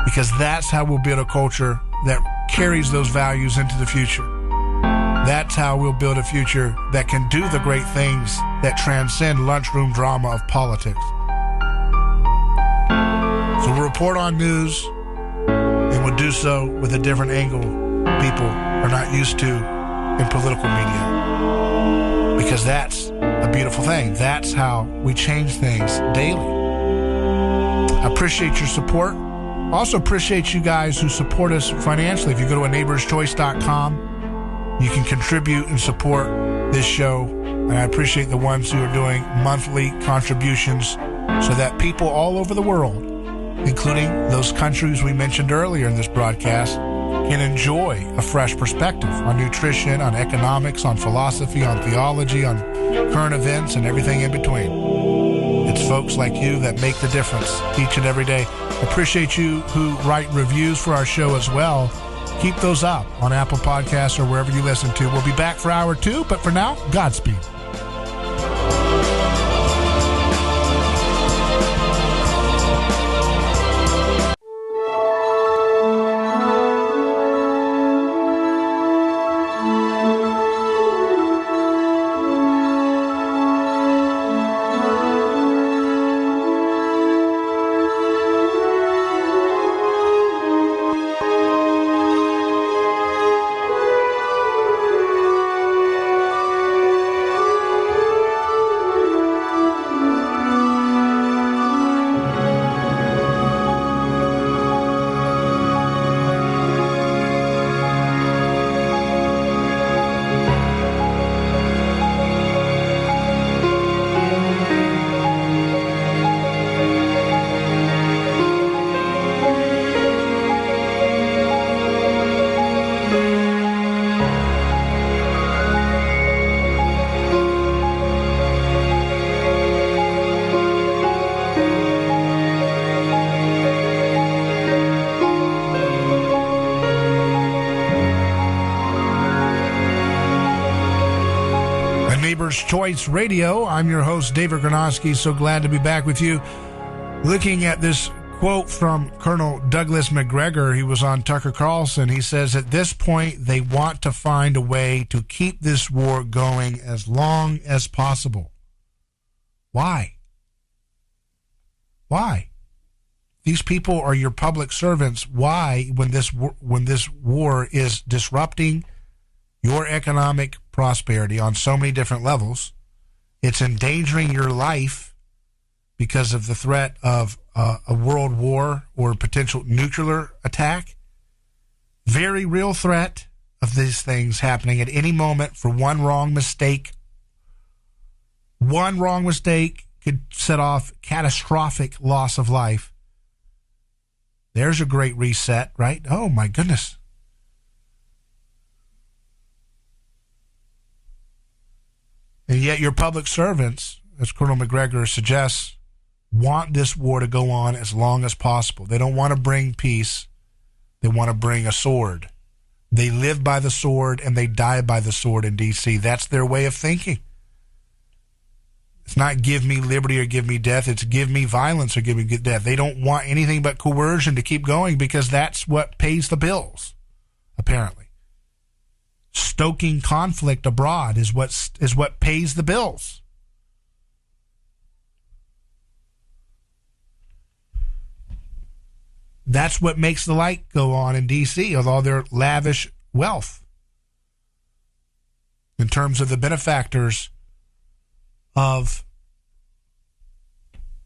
because that's how we'll build a culture that carries those values into the future. That's how we'll build a future that can do the great things that transcend lunchroom drama of politics. So we'll report on news, and we'll do so with a different angle people are not used to in political media. Because that's a beautiful thing. That's how we change things daily. I appreciate your support. Also appreciate you guys who support us financially. If you go to aneighborschoice.com, you can contribute and support this show. And I appreciate the ones who are doing monthly contributions so that people all over the world, including those countries we mentioned earlier in this broadcast, can enjoy a fresh perspective on nutrition, on economics, on philosophy, on theology, on current events, and everything in between. It's folks like you that make the difference each and every day. Appreciate you who write reviews for our show as well. Keep those up on Apple Podcasts or wherever you listen to. We'll be back for hour 2, but for now, Godspeed. Believer's Choice Radio. I'm your host, David Gornoski. So glad to be back with you. Looking at this quote from Colonel Douglas McGregor, he was on Tucker Carlson. He says, at this point, they want to find a way to keep this war going as long as possible. Why? Why? These people are your public servants. Why, when this war is disrupting your economic prosperity on so many different levels, it's endangering your life because of the threat of a world war or potential nuclear attack, very real threat of these things happening at any moment. For one wrong mistake could set off catastrophic loss of life. There's a great reset, right? Oh, my goodness. And yet your public servants, as Colonel McGregor suggests, want this war to go on as long as possible. They don't want to bring peace. They want to bring a sword. They live by the sword and they die by the sword in D.C. That's their way of thinking. It's not give me liberty or give me death. It's give me violence or give me death. They don't want anything but coercion to keep going because that's what pays the bills, apparently. Stoking conflict abroad is what pays the bills. That's what makes the light go on in D.C. with all their lavish wealth. In terms of the benefactors of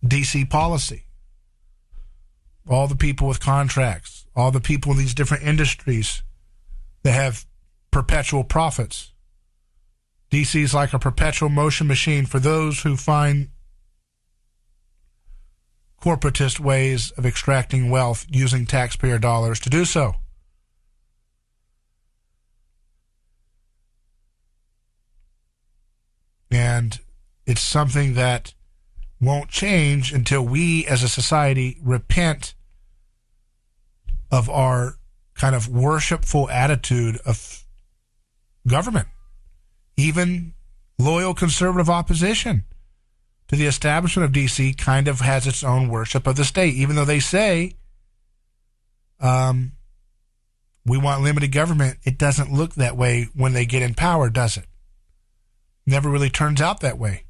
D.C. policy. All the people with contracts, all the people in these different industries that have perpetual profits. D.C. is like a perpetual motion machine for those who find corporatist ways of extracting wealth using taxpayer dollars to do so. And it's something that won't change until we as a society repent of our kind of worshipful attitude of government. Even loyal conservative opposition to the establishment of D.C. kind of has its own worship of the state, even though they say we want limited government. It doesn't look that way when they get in power, does it? Never really turns out that way.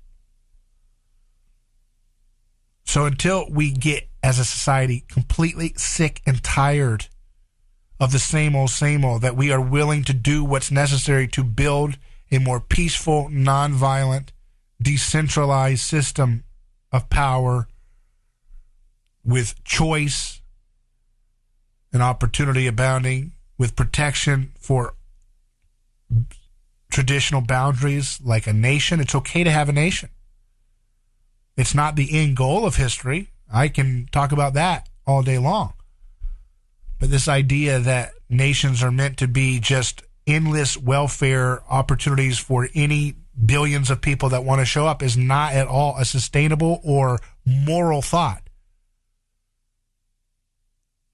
So until we get, as a society, completely sick and tired of the same old, that we are willing to do what's necessary to build a more peaceful, nonviolent, decentralized system of power with choice and opportunity abounding, with protection for traditional boundaries like a nation. It's okay to have a nation. It's not the end goal of history. I can talk about that all day long. But this idea that nations are meant to be just endless welfare opportunities for any billions of people that want to show up is not at all a sustainable or moral thought.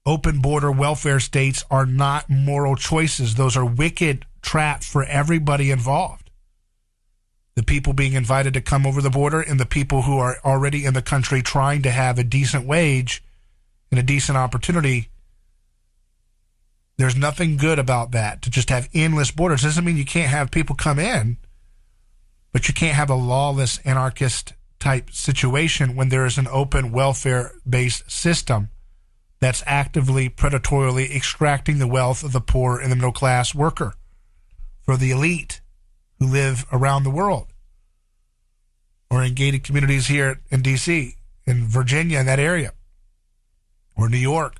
Open border welfare states are not moral choices. Those are wicked traps for everybody involved. The people being invited to come over the border and the people who are already in the country trying to have a decent wage and a decent opportunity. There's nothing good about that, to just have endless borders. Doesn't mean you can't have people come in, but you can't have a lawless, anarchist type situation when there is an open welfare-based system that's actively, predatorily extracting the wealth of the poor and the middle-class worker for the elite who live around the world or in gated communities here in D.C., in Virginia, in that area, or New York,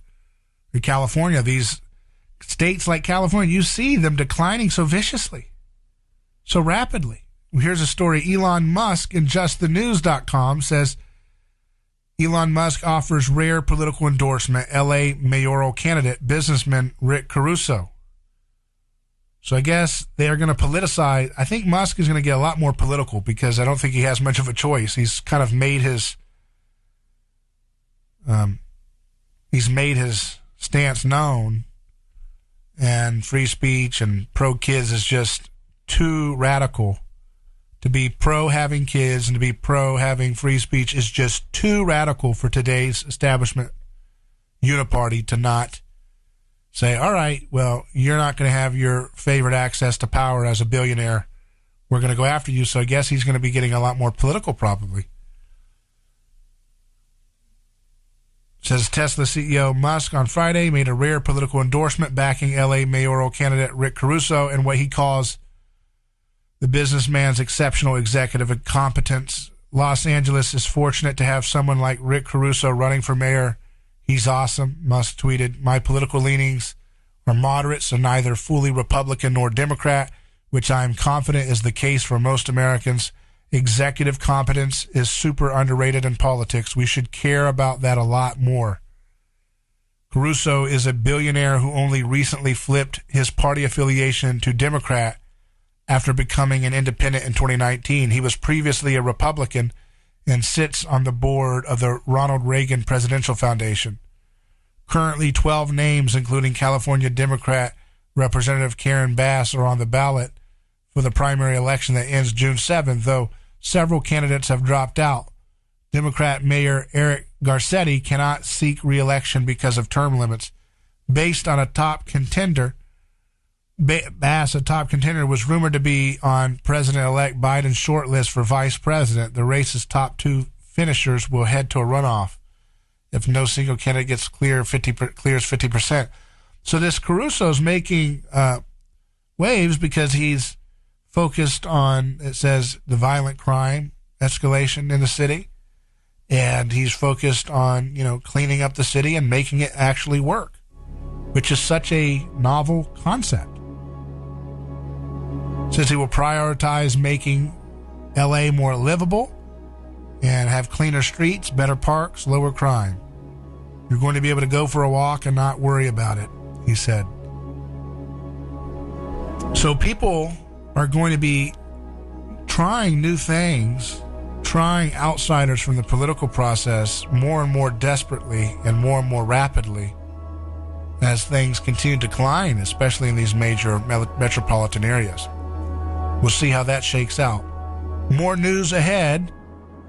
or California. These states like California, you see them declining so viciously, so rapidly. Here's a story. Elon Musk in justthenews.com says Elon Musk offers rare political endorsement, L.A. mayoral candidate, businessman Rick Caruso. So I guess they are going to politicize. I think Musk is going to get a lot more political because I don't think he has much of a choice. He's kind of made his stance known, and free speech and pro-kids is just too radical to be pro having kids and to be pro having free speech is just too radical for today's establishment uniparty to not say, all right, well, you're not going to have your favorite access to power as a billionaire. We're going to go after you. So I guess he's going to be getting a lot more political probably. Says Tesla CEO Musk on Friday made a rare political endorsement backing LA mayoral candidate Rick Caruso and what he calls the businessman's exceptional executive competence. Los Angeles is fortunate to have someone like Rick Caruso running for mayor. He's awesome, Musk tweeted. My political leanings are moderate, so neither fully Republican nor Democrat, which I'm confident is the case for most Americans. Executive competence is super underrated in politics. We should care about that a lot more. Caruso is a billionaire who only recently flipped his party affiliation to Democrat after becoming an independent in 2019. He was previously a Republican and sits on the board of the Ronald Reagan Presidential Foundation. Currently, 12 names, including California Democrat Representative Karen Bass, are on the ballot for the primary election that ends June 7th, though several candidates have dropped out. Democrat Mayor Eric Garcetti cannot seek re-election because of term limits. Based on a top contender, Bass, a top contender, was rumored to be on President-elect Biden's shortlist for vice president. The race's top two finishers will head to a runoff if no single candidate gets clears 50%. So this Caruso's making waves because he's focused on, it says, the violent crime escalation in the city, and he's focused on, cleaning up the city and making it actually work, which is such a novel concept. Says he will prioritize making LA more livable and have cleaner streets, better parks, lower crime. You're going to be able to go for a walk and not worry about it, he said. So people are going to be trying new things, trying outsiders from the political process more and more desperately and more rapidly as things continue to decline, especially in these major metropolitan areas. We'll see how that shakes out. More news ahead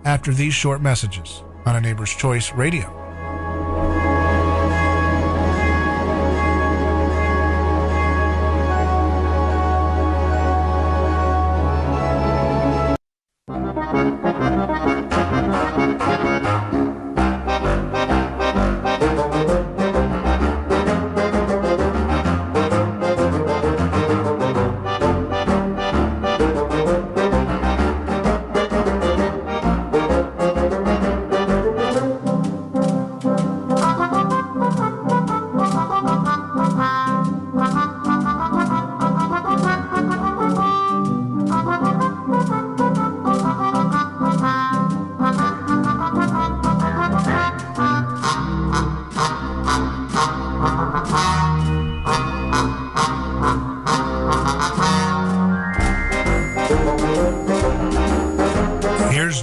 after these short messages on A Neighbor's Choice Radio.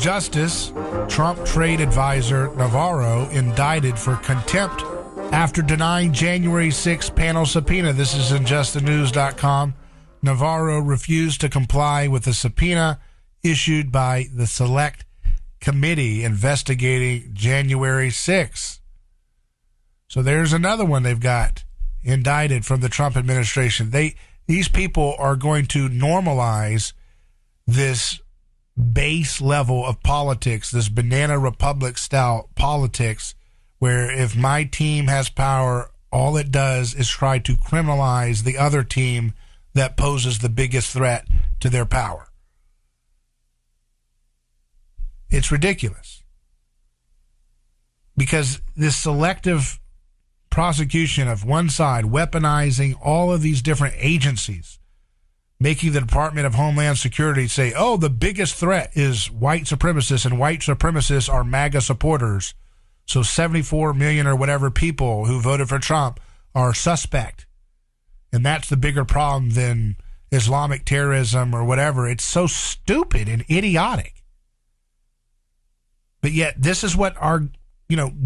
Justice. Trump trade advisor Navarro indicted for contempt after denying January 6 panel subpoena. This is in justthenews.com. Navarro refused to comply with the subpoena issued by the Select Committee investigating January 6. So there's another one they've got indicted from the Trump administration. These people are going to normalize this base level of politics, this banana republic style politics, where if my team has power, all it does is try to criminalize the other team that poses the biggest threat to their power. It's ridiculous. Because this selective prosecution of one side, weaponizing all of these different agencies, making the Department of Homeland Security say, oh, the biggest threat is white supremacists, and white supremacists are MAGA supporters. So 74 million or whatever people who voted for Trump are suspect. And that's the bigger problem than Islamic terrorism or whatever. It's so stupid and idiotic. But yet this is what our,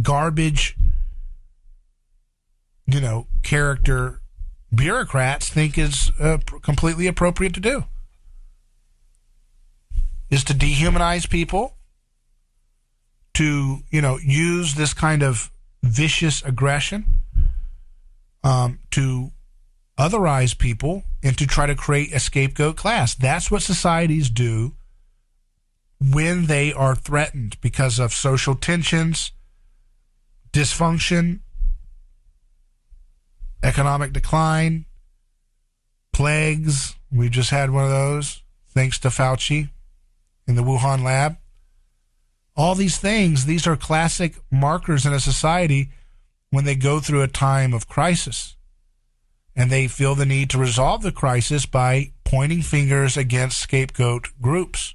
garbage, character bureaucrats think is completely appropriate to do. is to dehumanize people, to, use this kind of vicious aggression to otherize people and to try to create a scapegoat class. That's what societies do when they are threatened because of social tensions, dysfunction, economic decline, plagues. We just had one of those, thanks to Fauci in the Wuhan lab. All these things, these are classic markers in a society when they go through a time of crisis. And they feel the need to resolve the crisis by pointing fingers against scapegoat groups.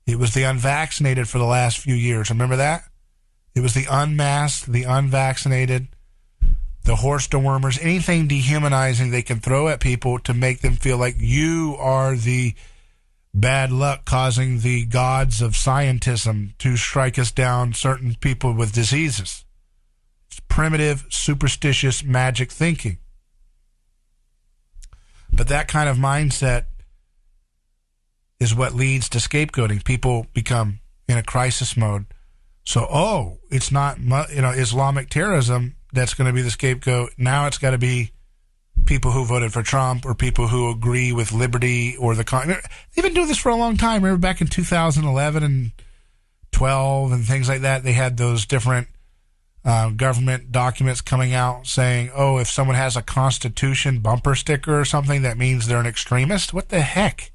It was the unvaccinated for the last few years. Remember that? It was the unmasked, the unvaccinated, the horse dewormers, anything dehumanizing they can throw at people to make them feel like you are the bad luck causing the gods of scientism to strike us down certain people with diseases. It's primitive, superstitious, magic thinking. But that kind of mindset is what leads to scapegoating. People become in a crisis mode. So, it's not, Islamic terrorism that's going to be the scapegoat. Now it's got to be people who voted for Trump or people who agree with liberty or the... They've been doing this for a long time. Remember back in 2011 and 12 and things like that, they had those different government documents coming out saying, if someone has a Constitution bumper sticker or something, that means they're an extremist. What the heck?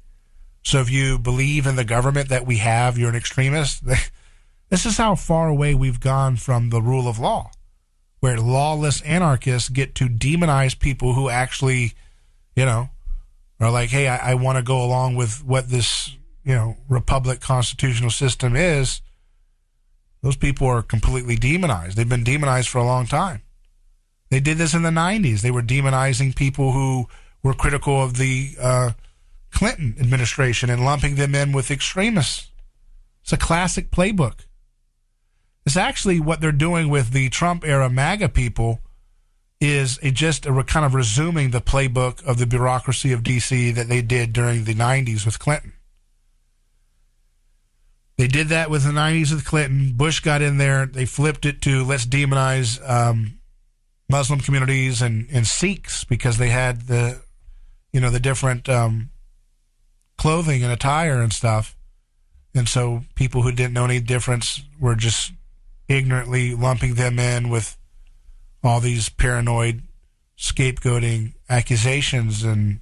So if you believe in the government that we have, you're an extremist. This is how far away we've gone from the rule of law, where lawless anarchists get to demonize people who actually, are like, hey, I want to go along with what this, republic constitutional system is. Those people are completely demonized. They've been demonized for a long time. They did this in the 90s. They were demonizing people who were critical of the Clinton administration and lumping them in with extremists. It's a classic playbook. It's actually what they're doing with the Trump-era MAGA people is just a kind of resuming the playbook of the bureaucracy of D.C. that they did during the 90s with Clinton. They did that with the 90s with Clinton. Bush got in there. They flipped it to let's demonize Muslim communities and Sikhs because they had the different clothing and attire and stuff. And so people who didn't know any difference were just ignorantly lumping them in with all these paranoid scapegoating accusations and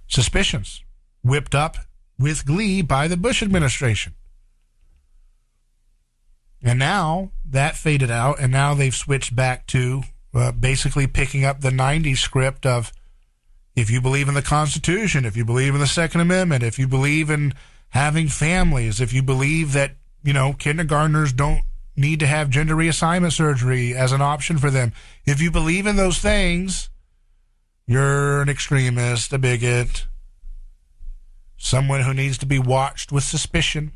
suspicions whipped up with glee by the Bush administration. And now that faded out, and now they've switched back to basically picking up the 90s script of if you believe in the Constitution, if you believe in the Second Amendment, if you believe in having families, if you believe that, kindergartners don't need to have gender reassignment surgery as an option for them. If you believe in those things, you're an extremist, a bigot, someone who needs to be watched with suspicion.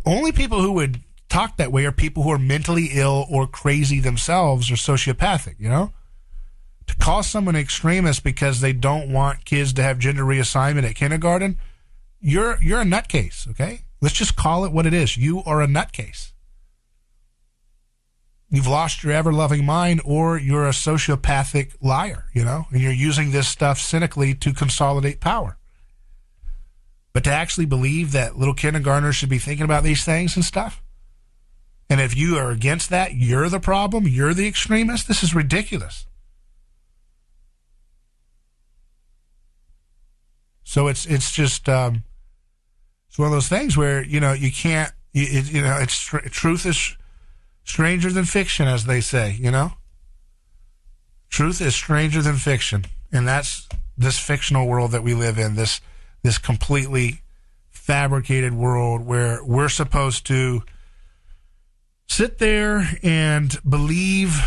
Only people who would talk that way are people who are mentally ill or crazy themselves or sociopathic, To call someone an extremist because they don't want kids to have gender reassignment at kindergarten, you're a nutcase, okay? Let's just call it what it is. You are a nutcase. You've lost your ever-loving mind, or you're a sociopathic liar, and you're using this stuff cynically to consolidate power. But to actually believe that little kindergartners should be thinking about these things and stuff, and if you are against that, you're the problem, you're the extremist, this is ridiculous. So it's just it's one of those things where you can't truth is stranger than fiction, as they say. Truth is stranger than fiction, and that's this fictional world that we live in. This completely fabricated world where we're supposed to sit there and believe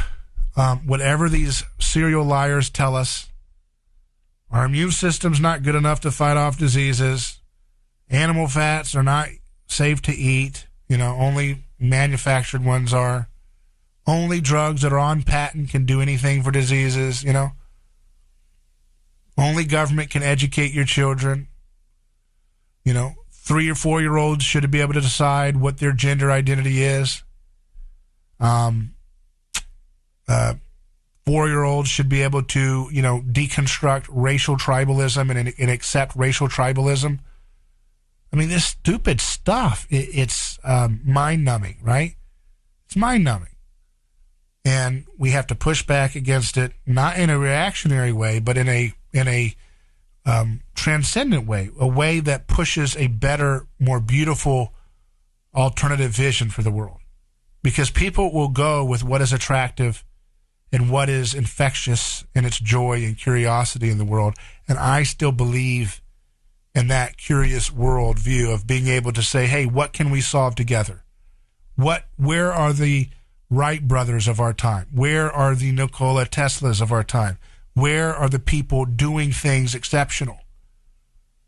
whatever these serial liars tell us. Our immune system's not good enough to fight off diseases. Animal fats are not safe to eat. Only manufactured ones are. Only drugs that are on patent can do anything for diseases, Only government can educate your children. 3 or 4 year olds should be able to decide what their gender identity is. 4-year-olds should be able to, deconstruct racial tribalism and accept racial tribalism. I mean, this stupid stuff, it's mind-numbing, right? It's mind-numbing. And we have to push back against it, not in a reactionary way, but in a transcendent way, a way that pushes a better, more beautiful alternative vision for the world. Because people will go with what is attractive and what is infectious in its joy and curiosity in the world. And I still believe in that curious world view of being able to say, hey, what can we solve together? Where are the Wright brothers of our time? Where are the Nikola Teslas of our time? Where are the people doing things exceptional?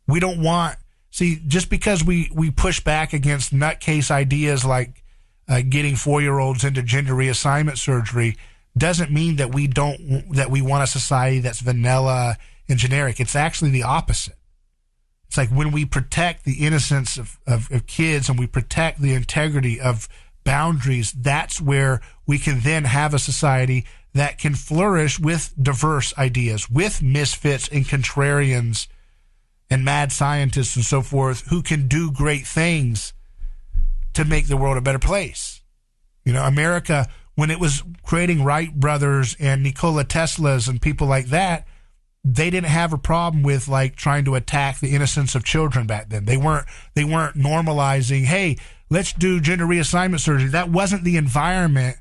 We don't want, just because we push back against nutcase ideas like getting 4-year-olds into gender reassignment surgery doesn't mean that we want a society that's vanilla and generic. It's actually the opposite. It's like when we protect the innocence of kids and we protect the integrity of boundaries, that's where we can then have a society that can flourish with diverse ideas, with misfits and contrarians and mad scientists and so forth who can do great things to make the world a better place. America, when it was creating Wright brothers and Nikola Teslas and people like that, they didn't have a problem with trying to attack the innocence of children back then. They weren't normalizing, hey, let's do gender reassignment surgery. That wasn't the environment,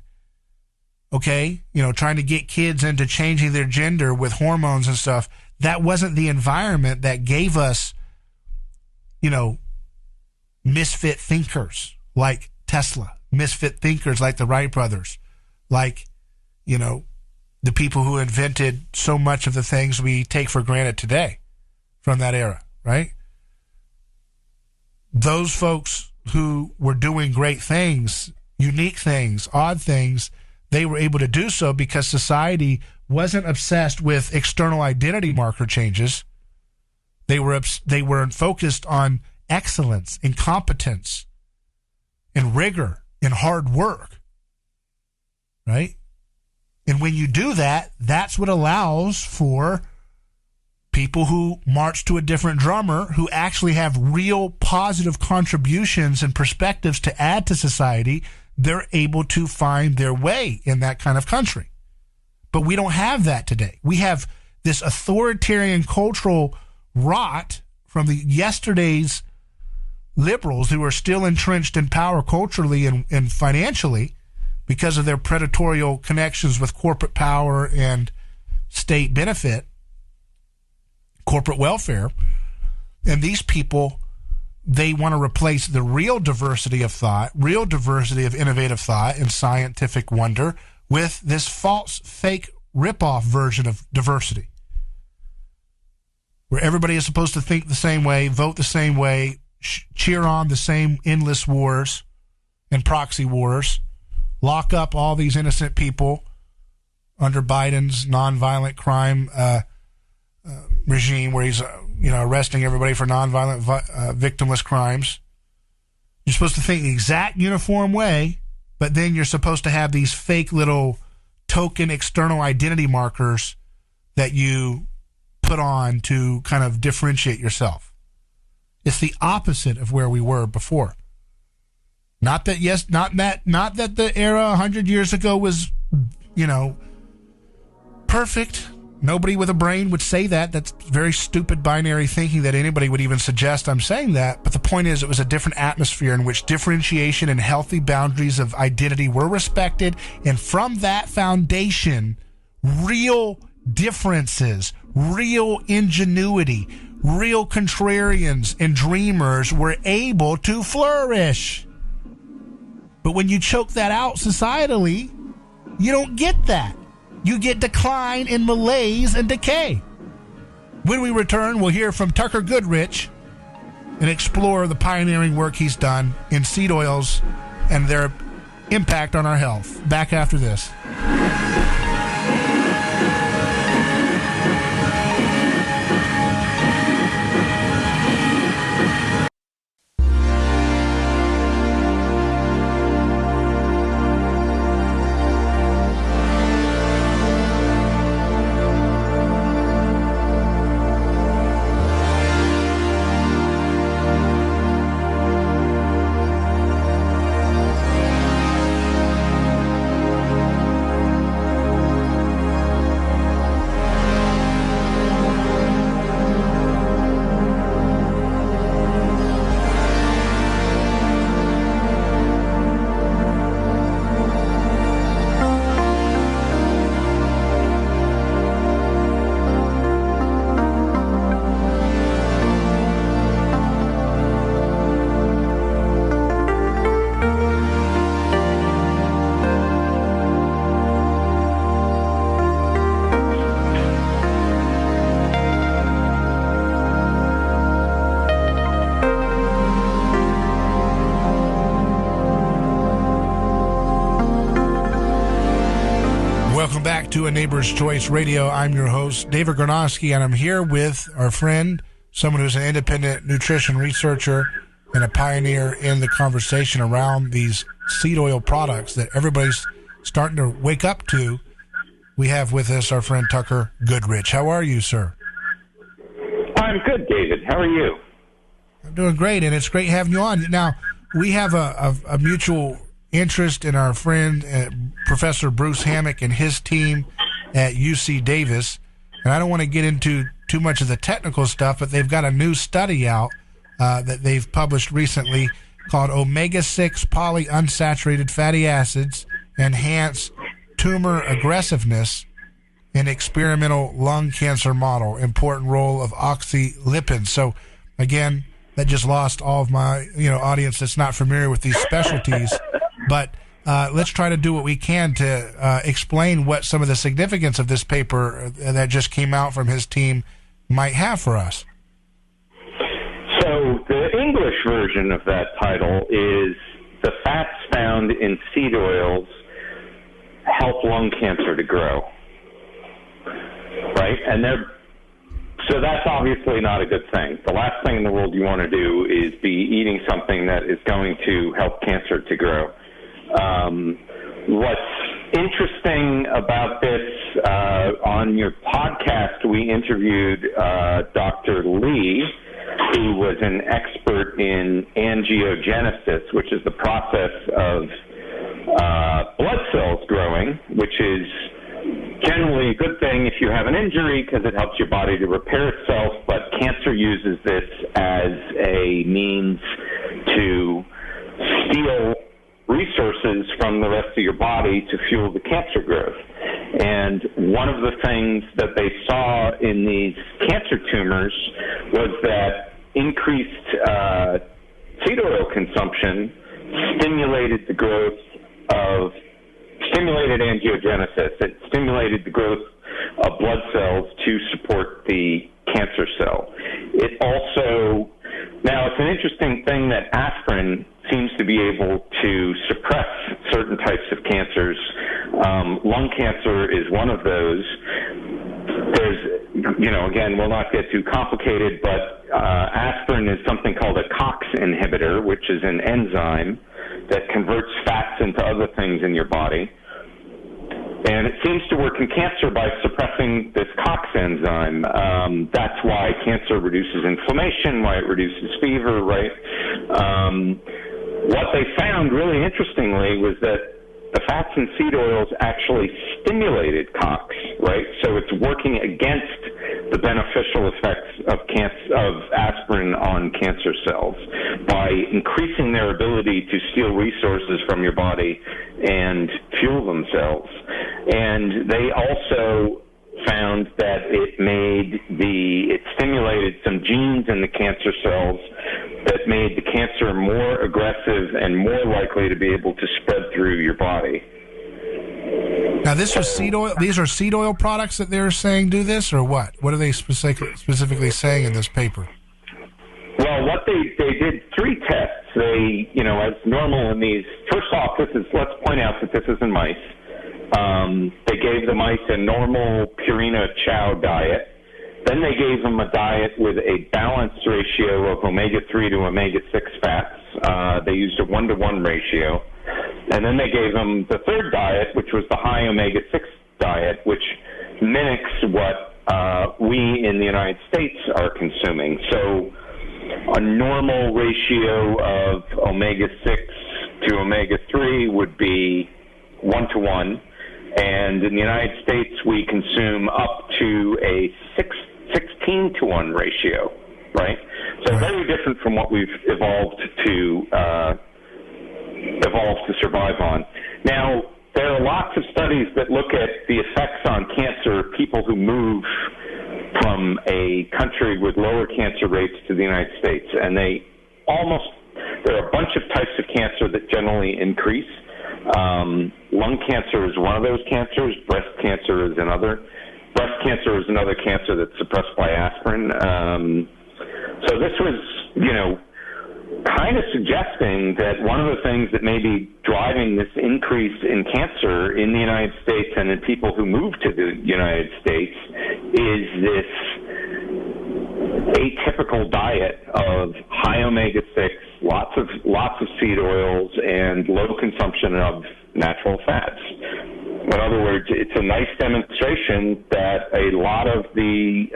okay? Trying to get kids into changing their gender with hormones and stuff. That wasn't the environment that gave us, misfit thinkers like Tesla, misfit thinkers like the Wright brothers, like, the people who invented so much of the things we take for granted today from that era, right? Those folks who were doing great things, unique things, odd things, they were able to do so because society wasn't obsessed with external identity marker changes. They were focused on excellence and competence and rigor and hard work, right? And when you do that, that's what allows for people who march to a different drummer, who actually have real positive contributions and perspectives to add to society. They're able to find their way in that kind of country. But we don't have that today. We have this authoritarian cultural rot from yesterday's liberals who are still entrenched in power culturally and financially, because of their predatory connections with corporate power and state benefit, corporate welfare. And these people, they want to replace the real diversity of thought, real diversity of innovative thought and scientific wonder with this false, fake, rip-off version of diversity, where everybody is supposed to think the same way, vote the same way, cheer on the same endless wars and proxy wars, lock up all these innocent people under Biden's nonviolent crime regime, where he's arresting everybody for nonviolent victimless crimes. You're supposed to think the exact uniform way, but then you're supposed to have these fake little token external identity markers that you put on to kind of differentiate yourself. It's the opposite of where we were before. Not that the era 100 years ago was, perfect. Nobody with a brain would say that. That's very stupid binary thinking that anybody would even suggest I'm saying that. But the point is, it was a different atmosphere in which differentiation and healthy boundaries of identity were respected. And from that foundation, real differences, real ingenuity, real contrarians and dreamers were able to flourish. But when you choke that out societally, you don't get that. You get decline and malaise and decay. When we return, we'll hear from Tucker Goodrich and explore the pioneering work he's done in seed oils and their impact on our health. Back after this. to A Neighbor's Choice Radio. I'm your host, David Gornoski, and I'm here with our friend, someone who's an independent nutrition researcher and a pioneer in the conversation around these seed oil products that everybody's starting to wake up to. We have with us our friend Tucker Goodrich. How are you, sir? I'm good, David. How are you? I'm doing great, and it's great having you on. Now, we have a mutual interest in our friend, Professor Bruce Hammock and his team at UC Davis. And I don't want to get into too much of the technical stuff, but they've got a new study out that they've published recently called Omega-6 Polyunsaturated Fatty Acids Enhance Tumor Aggressiveness in Experimental Lung Cancer Model, Important Role of Oxylipids. So, again, that just lost all of my audience that's not familiar with these specialties. But let's try to do what we can to explain what some of the significance of this paper that just came out from his team might have for us. So the English version of that title is The Fats Found in Seed Oils Help Lung Cancer to Grow. Right? And so that's obviously not a good thing. The last thing in the world you want to do is be eating something that is going to help cancer to grow. What's interesting about this, on your podcast, we interviewed Dr. Lee, who was an expert in angiogenesis, which is the process of blood cells growing, which is generally a good thing if you have an injury because it helps your body to repair itself, but cancer uses this as a means to steal resources from the rest of your body to fuel the cancer growth. And one of the things that they saw in these cancer tumors was that increased seed oil consumption stimulated the growth of stimulated angiogenesis. It stimulated the growth of blood cells to support the cancer cell. It also, now it's an interesting thing that aspirin seems to be able to suppress certain types of cancers. Lung cancer is one of those. There's, again, we'll not get too complicated, but aspirin is something called a COX inhibitor, which is an enzyme that converts fats into other things in your body. And it seems to work in cancer by suppressing this COX enzyme. That's why cancer reduces inflammation, why it reduces fever, right? What they found really interestingly was that the fats in seed oils actually stimulated COX, right? So it's working against the beneficial effects of aspirin on cancer cells by increasing their ability to steal resources from your body and fuel themselves. And they also found that it stimulated some genes in the cancer cells that made the cancer more aggressive and more likely to be able to spread through your body. Now, this was seed oil. These are seed oil products that they're saying do this, or what? What are they specifically saying in this paper? Well, what they did 3 tests. They, as normal in these. First off, let's point out that this is in mice. They gave the mice a normal Purina Chow diet. Then they gave them a diet with a balanced ratio of omega-3 to omega-6 fats. They used a 1-to-1 ratio. And then they gave them the third diet, which was the high omega-6 diet, which mimics what we in the United States are consuming. So a normal ratio of omega-6 to omega-3 would be 1-to-1. And in the United States, we consume up to a 16-to-1 ratio, right? So very different from what we've evolved to survive on. Now, there are lots of studies that look at the effects on cancer of people who move from a country with lower cancer rates to the United States, and there are a bunch of types of cancer that generally increase. Lung cancer is one of those cancers. Breast cancer is another. Breast cancer is another cancer that's suppressed by aspirin. So this was, kind of suggesting that one of the things that may be driving this increase in cancer in the United States and in people who move to the United States is this atypical diet of high omega-6, lots of seed oils, and low consumption of natural fats. In other words, it's a nice demonstration that a lot of the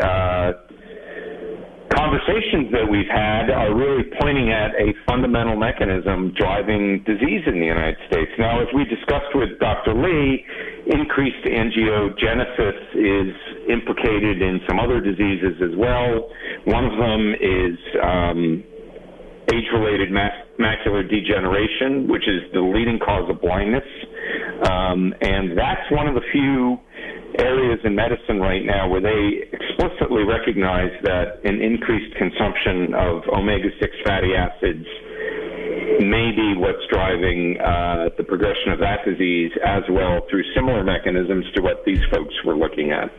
conversations that we've had are really pointing at a fundamental mechanism driving disease in the United States. Now, as we discussed with Dr. Lee, increased angiogenesis is implicated in some other diseases as well. One of them is age-related macular degeneration, which is the leading cause of blindness. And that's one of the few areas in medicine right now where they explicitly recognize that an increased consumption of omega-6 fatty acids may be what's driving the progression of that disease as well, through similar mechanisms to what these folks were looking at.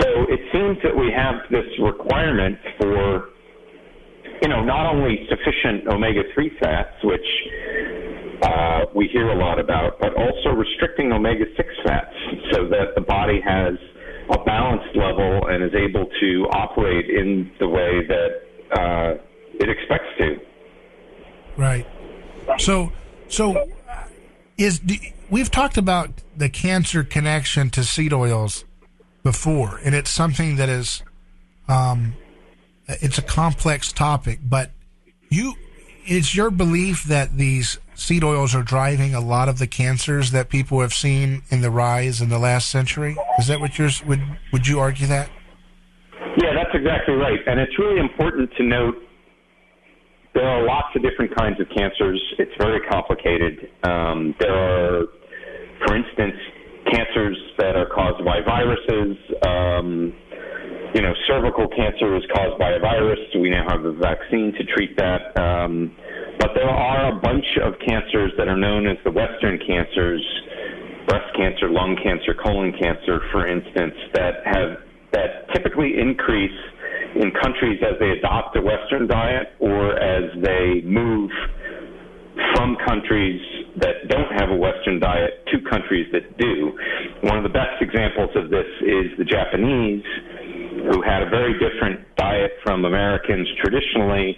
So it seems that we have this requirement for, not only sufficient omega-3 fats, which we hear a lot about, but also restricting omega-6 fats so that the body has a balanced level and is able to operate in the way that it expects to. Right. So we've talked about the cancer connection to seed oils before, and it's something that is it's a complex topic, but it's your belief that these seed oils are driving a lot of the cancers that people have seen in the rise in the last century? Is that what would you argue that? Yeah, that's exactly right. And it's really important to note there are lots of different kinds of cancers. It's very complicated. There are, for instance, cancers that are caused by viruses. Cervical cancer is caused by a virus. We now have a vaccine to treat that. But there are a bunch of cancers that are known as the Western cancers, breast cancer, lung cancer, colon cancer, for instance, that typically increase in countries as they adopt a Western diet or as they move from countries that don't have a Western diet to countries that do. One of the best examples of this is the Japanese, who had a very different diet from Americans traditionally,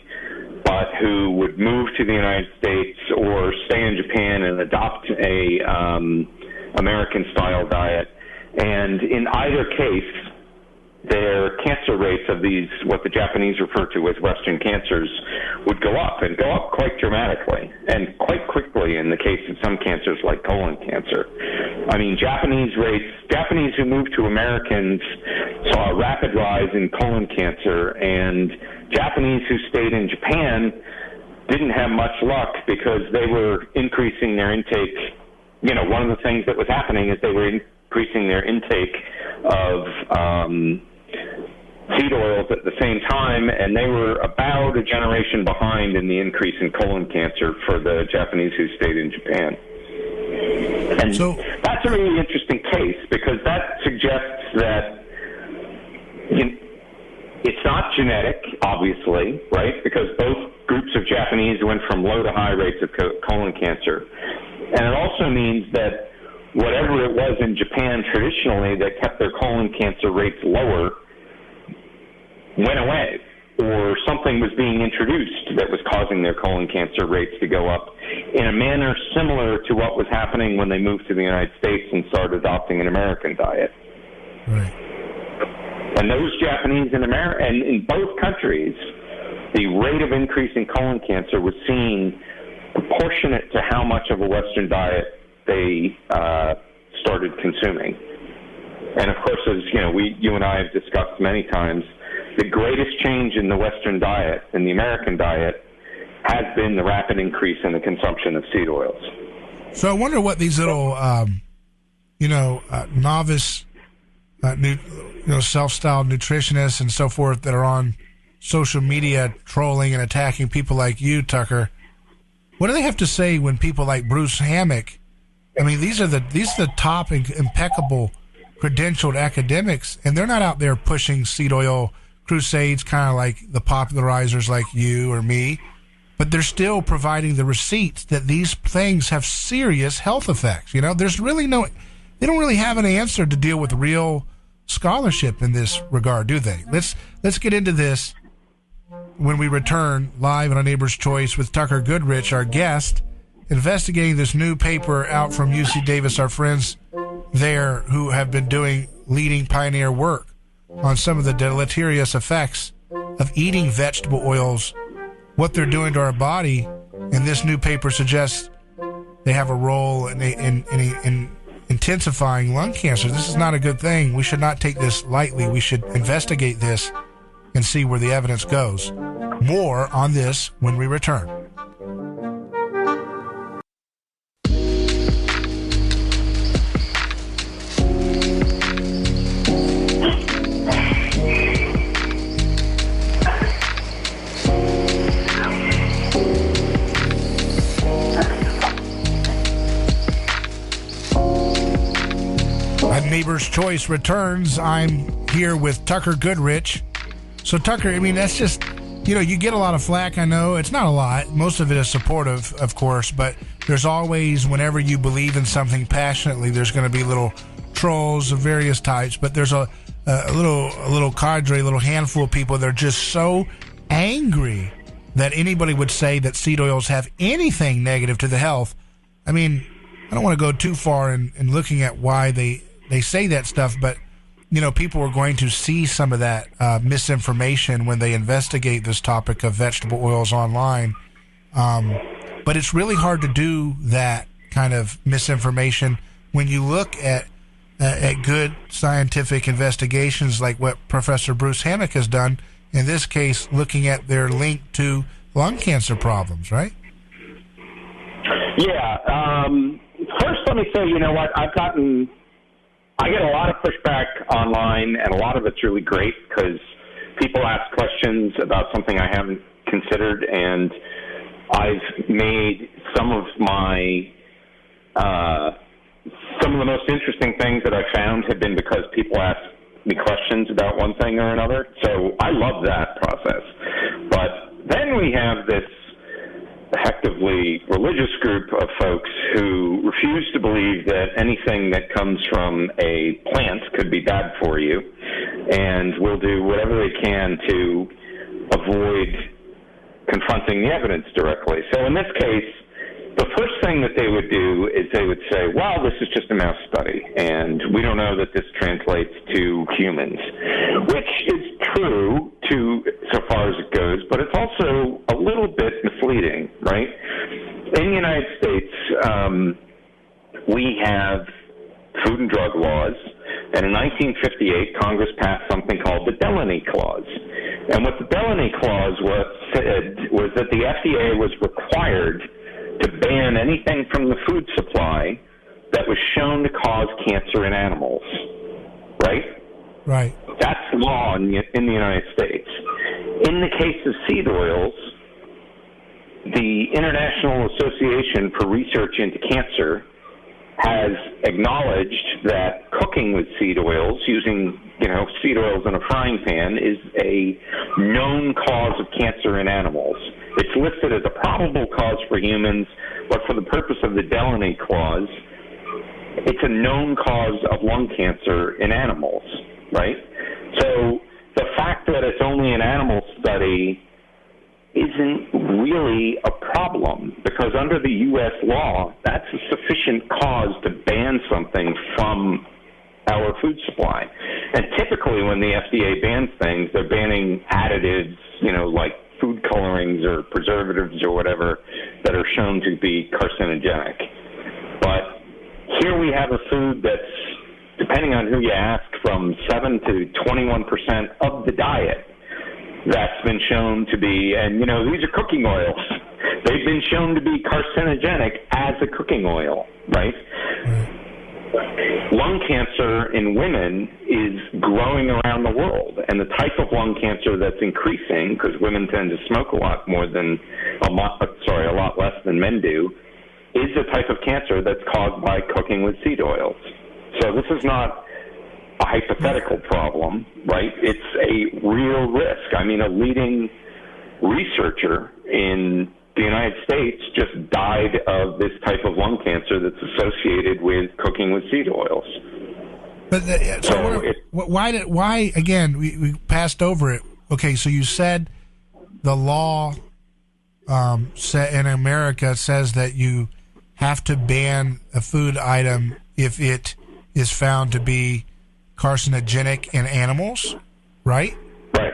but who would move to the United States or stay in Japan and adopt a American-style diet. And in either case, their cancer rates of these, what the Japanese refer to as Western cancers, would go up, and go up quite dramatically and quite quickly in the case of some cancers like colon cancer. I mean, Japanese who moved to Americans saw a rapid rise in colon cancer, and Japanese who stayed in Japan didn't have much luck because they were increasing their intake. One of the things that was happening is they were increasing their intake of seed oils at the same time, and they were about a generation behind in the increase in colon cancer for the Japanese who stayed in Japan. And so that's a really interesting case because that suggests that it's not genetic, obviously, right? Because both groups of Japanese went from low to high rates of colon cancer. And it also means that whatever it was in Japan traditionally that kept their colon cancer rates lower went away, or something was being introduced that was causing their colon cancer rates to go up in a manner similar to what was happening when they moved to the United States and started adopting an American diet. Right. And those Japanese and in both countries, the rate of increase in colon cancer was seen proportionate to how much of a Western diet they started consuming. And of course, as you and I have discussed many times, the greatest change in the Western diet, in the American diet, has been the rapid increase in the consumption of seed oils. So I wonder what these little, novice, self-styled nutritionists and so forth that are on social media trolling and attacking people like you, Tucker. What do they have to say when people like Bruce Hammock? I mean, these are the top impeccable credentialed academics, and they're not out there pushing seed oil crusades, kind of like the popularizers like you or me. but they're still providing the receipts that these things have serious health effects. You know, there's really they don't really have an answer to deal with real scholarship in this regard, do they? Let's get into this when we return live on A Neighbor's Choice with Tucker Goodrich, our guest, investigating this new paper out from UC Davis, our friends there who have been doing leading pioneer work on some of the deleterious effects of eating vegetable oils, what they're doing to our body. And this new paper suggests they have a role in intensifying lung cancer. This is not a good thing. We should not take this lightly. We should investigate this and see where the evidence goes. More on this when we return. Neighbor's Choice returns. I'm here with Tucker Goodrich. So, Tucker, I mean, that's just, you get a lot of flack, I know. It's not a lot. Most of it is supportive, of course, but there's always, whenever you believe in something passionately, there's going to be little trolls of various types, but there's a little cadre, a little handful of people that are just so angry that anybody would say that seed oils have anything negative to the health. I mean, I don't want to go too far in looking at why they say that stuff, but people are going to see some of that misinformation when they investigate this topic of vegetable oils online. But it's really hard to do that kind of misinformation when you look at good scientific investigations like what Professor Bruce Hammack has done, in this case looking at their link to lung cancer problems, right? Yeah. First, let me say, you know what, I get a lot of pushback online, and a lot of it's really great because people ask questions about something I haven't considered, and I've made some of the most interesting things that I've found have been because people ask me questions about one thing or another. So I love that process. But then we have this effectively religious group of folks who refuse to believe that anything that comes from a plant could be bad for you, and will do whatever they can to avoid confronting the evidence directly. So in this case, the first thing that they would do is they would say, well, this is just a mouse study, and we don't know that this translates to humans, which is true so far as it goes, but it's also a little bit misleading, right? In the United States, we have food and drug laws, and in 1958, Congress passed something called the Delaney Clause. And what the Delaney Clause said was that the FDA was required to ban anything from the food supply that was shown to cause cancer in animals, right? Right. That's law in the United States. In the case of seed oils, the International Association for Research into Cancer has acknowledged that cooking with seed oils, using seed oils in a frying pan, is a known cause of cancer in animals. It's listed as a probable cause for humans, but for the purpose of the Delaney Clause, it's a known cause of lung cancer in animals, right? So the fact that it's only an animal study isn't really a problem, because under the U.S. law, that's a sufficient cause to ban something from our food supply. And typically when the FDA bans things, they're banning additives, like food colorings or preservatives or whatever that are shown to be carcinogenic. But here we have a food that's, depending on who you ask, from 7 to 21% of the diet that's been shown to be, and these are cooking oils. They've been shown to be carcinogenic as a cooking oil, right? Lung cancer in women is growing around the world, and the type of lung cancer that's increasing, because women tend to smoke a lot less than men do, is the type of cancer that's caused by cooking with seed oils. So this is not a hypothetical problem, right? It's a real risk. I mean, a leading researcher in the United States just died of this type of lung cancer that's associated with cooking with seed oils. But why again? We passed over it. Okay, so you said the law in America says that you have to ban a food item if it is found to be carcinogenic in animals, right? Right.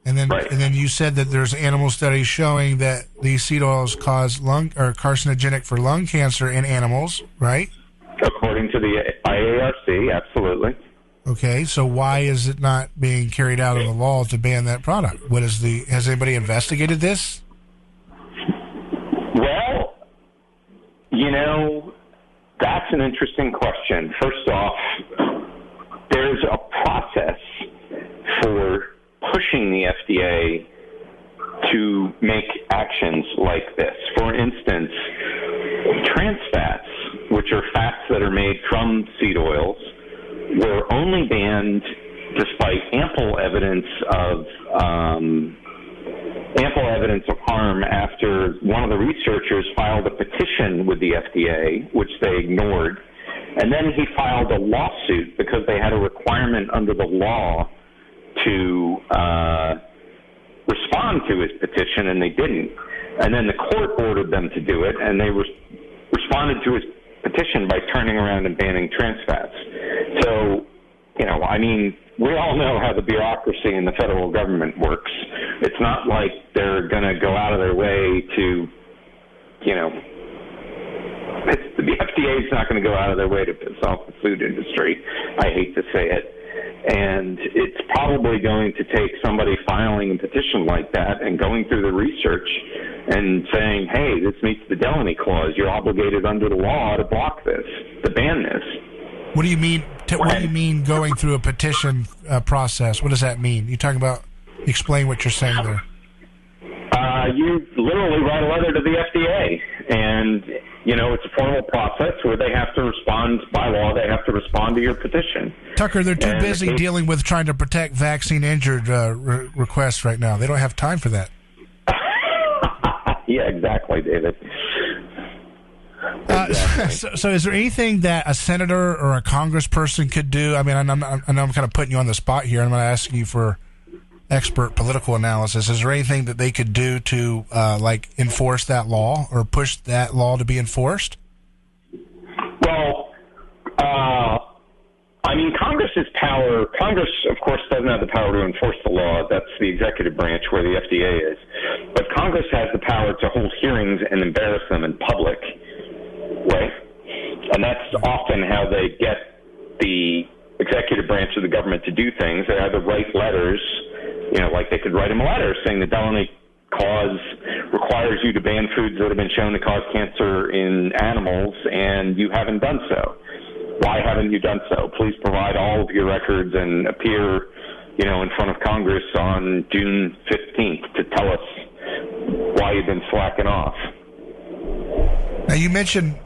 And then you said that there's animal studies showing that these seed oils cause carcinogenic for lung cancer in animals, right? According to the IARC, absolutely. Okay, so why is it not being carried out of the law to ban that product? Has anybody investigated this? Well, that's an interesting question. First off, there's a process for pushing the FDA to make actions like this. For instance, trans fats, which are fats that are made from seed oils, were only banned despite ample evidence of harm after one of the researchers filed a petition with the FDA, which they ignored, and then he filed a lawsuit because they had a requirement under the law to respond to his petition, and they didn't. And then the court ordered them to do it, and they responded to his petition by turning around and banning trans fats. So, we all know how the bureaucracy in the federal government works. It's not like they're going to go out of their way to, the FDA is not going to go out of their way to piss off the food industry. I hate to say it. And it's probably going to take somebody filing a petition like that and going through the research and saying, hey, this meets the Delany Clause. You're obligated under the law to block this, to ban this. What do you mean? What do you mean going through a petition process? What does that mean? You talking about? Explain what you're saying there. You literally write a letter to the FDA, and it's a formal process where they have to respond by law. They have to respond to your petition. Tucker, they're too busy dealing with trying to protect vaccine-injured requests right now. They don't have time for that. Yeah, exactly, David. So is there anything that a senator or a congressperson could do? I mean, I know I'm kind of putting you on the spot here. I'm going to ask you for expert political analysis. Is there anything that they could do to enforce that law or push that law to be enforced? Well, Congress, of course, doesn't have the power to enforce the law. That's the executive branch where the FDA is. But Congress has the power to hold hearings and embarrass them in public, right? And that's often how they get the executive branch of the government to do things. They either write letters, like they could write them a letter saying the Delany Clause requires you to ban foods that have been shown to cause cancer in animals, and you haven't done so. Why haven't you done so? Please provide all of your records and appear, in front of Congress on June 15th to tell us why you've been slacking off. Now, you mentioned,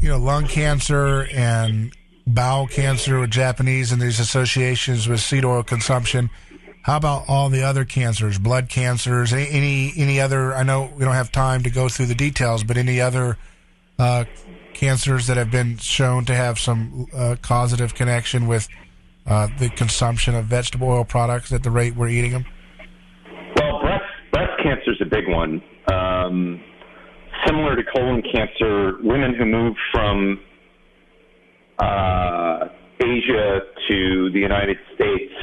lung cancer and bowel cancer with Japanese and these associations with seed oil consumption. How about all the other cancers, blood cancers, any other? I know we don't have time to go through the details, but any other cancers that have been shown to have some causative connection with the consumption of vegetable oil products at the rate we're eating them? Well, breast cancer is a big one. Similar to colon cancer, women who move from Asia to the United States,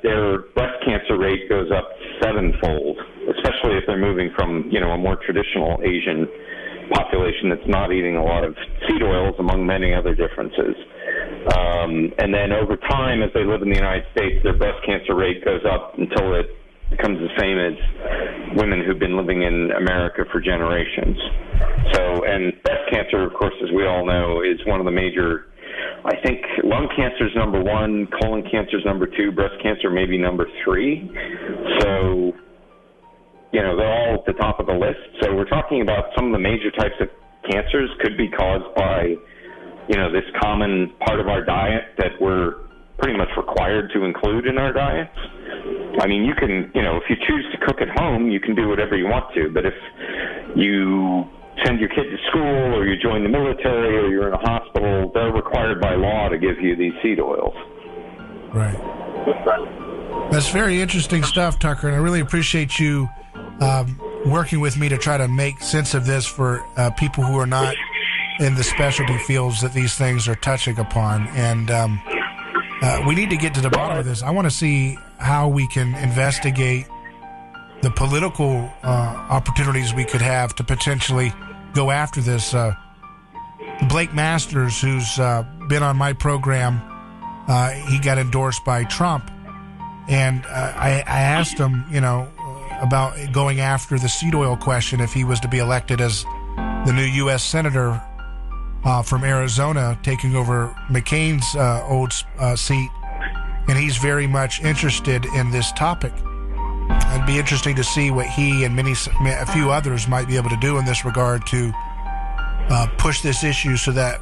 their breast cancer rate goes up sevenfold, especially if they're moving from, a more traditional Asian population that's not eating a lot of seed oils, among many other differences. And then over time, as they live in the United States, their breast cancer rate goes up until it becomes the same as women who've been living in America for generations. So, and breast cancer, of course, as we all know, is one of the major, I think lung cancer is number one, colon cancer is number two, breast cancer maybe number three. So, they're all at the top of the list. So we're talking about some of the major types of cancers could be caused by, this common part of our diet that we're pretty much required to include in our diets. I mean, you can, if you choose to cook at home, you can do whatever you want to. But if you send your kid to school, or you join the military, or you're in a hospital, they're required by law to give you these seed oils. Right. That's very interesting stuff, Tucker, and I really appreciate you working with me to try to make sense of this for people who are not in the specialty fields that these things are touching upon. And we need to get to the bottom of this. I want to see how we can investigate the political opportunities we could have to potentially go after this. Blake Masters, who's been on my program, he got endorsed by Trump. And I asked him, about going after the seed oil question if he was to be elected as the new U.S. Senator from Arizona, taking over McCain's old seat. And he's very much interested in this topic. It'd be interesting to see what he and a few others might be able to do in this regard to push this issue so that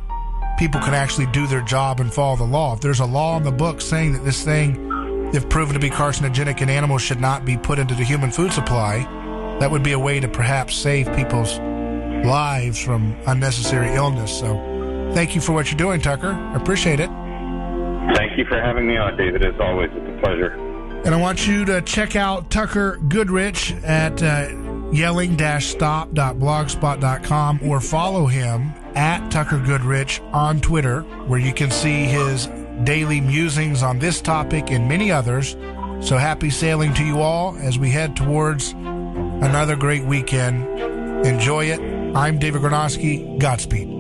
people can actually do their job and follow the law. If there's a law in the book saying that this thing, if proven to be carcinogenic in animals, should not be put into the human food supply, that would be a way to perhaps save people's lives from unnecessary illness. So thank you for what you're doing, Tucker. I appreciate it. Thank you for having me on, David. As always, it's a pleasure. And I want you to check out Tucker Goodrich at yelling-stop.blogspot.com, or follow him at Tucker Goodrich on Twitter, where you can see his daily musings on this topic and many others. So happy sailing to you all as we head towards another great weekend. Enjoy it. I'm David Gornoski. Godspeed.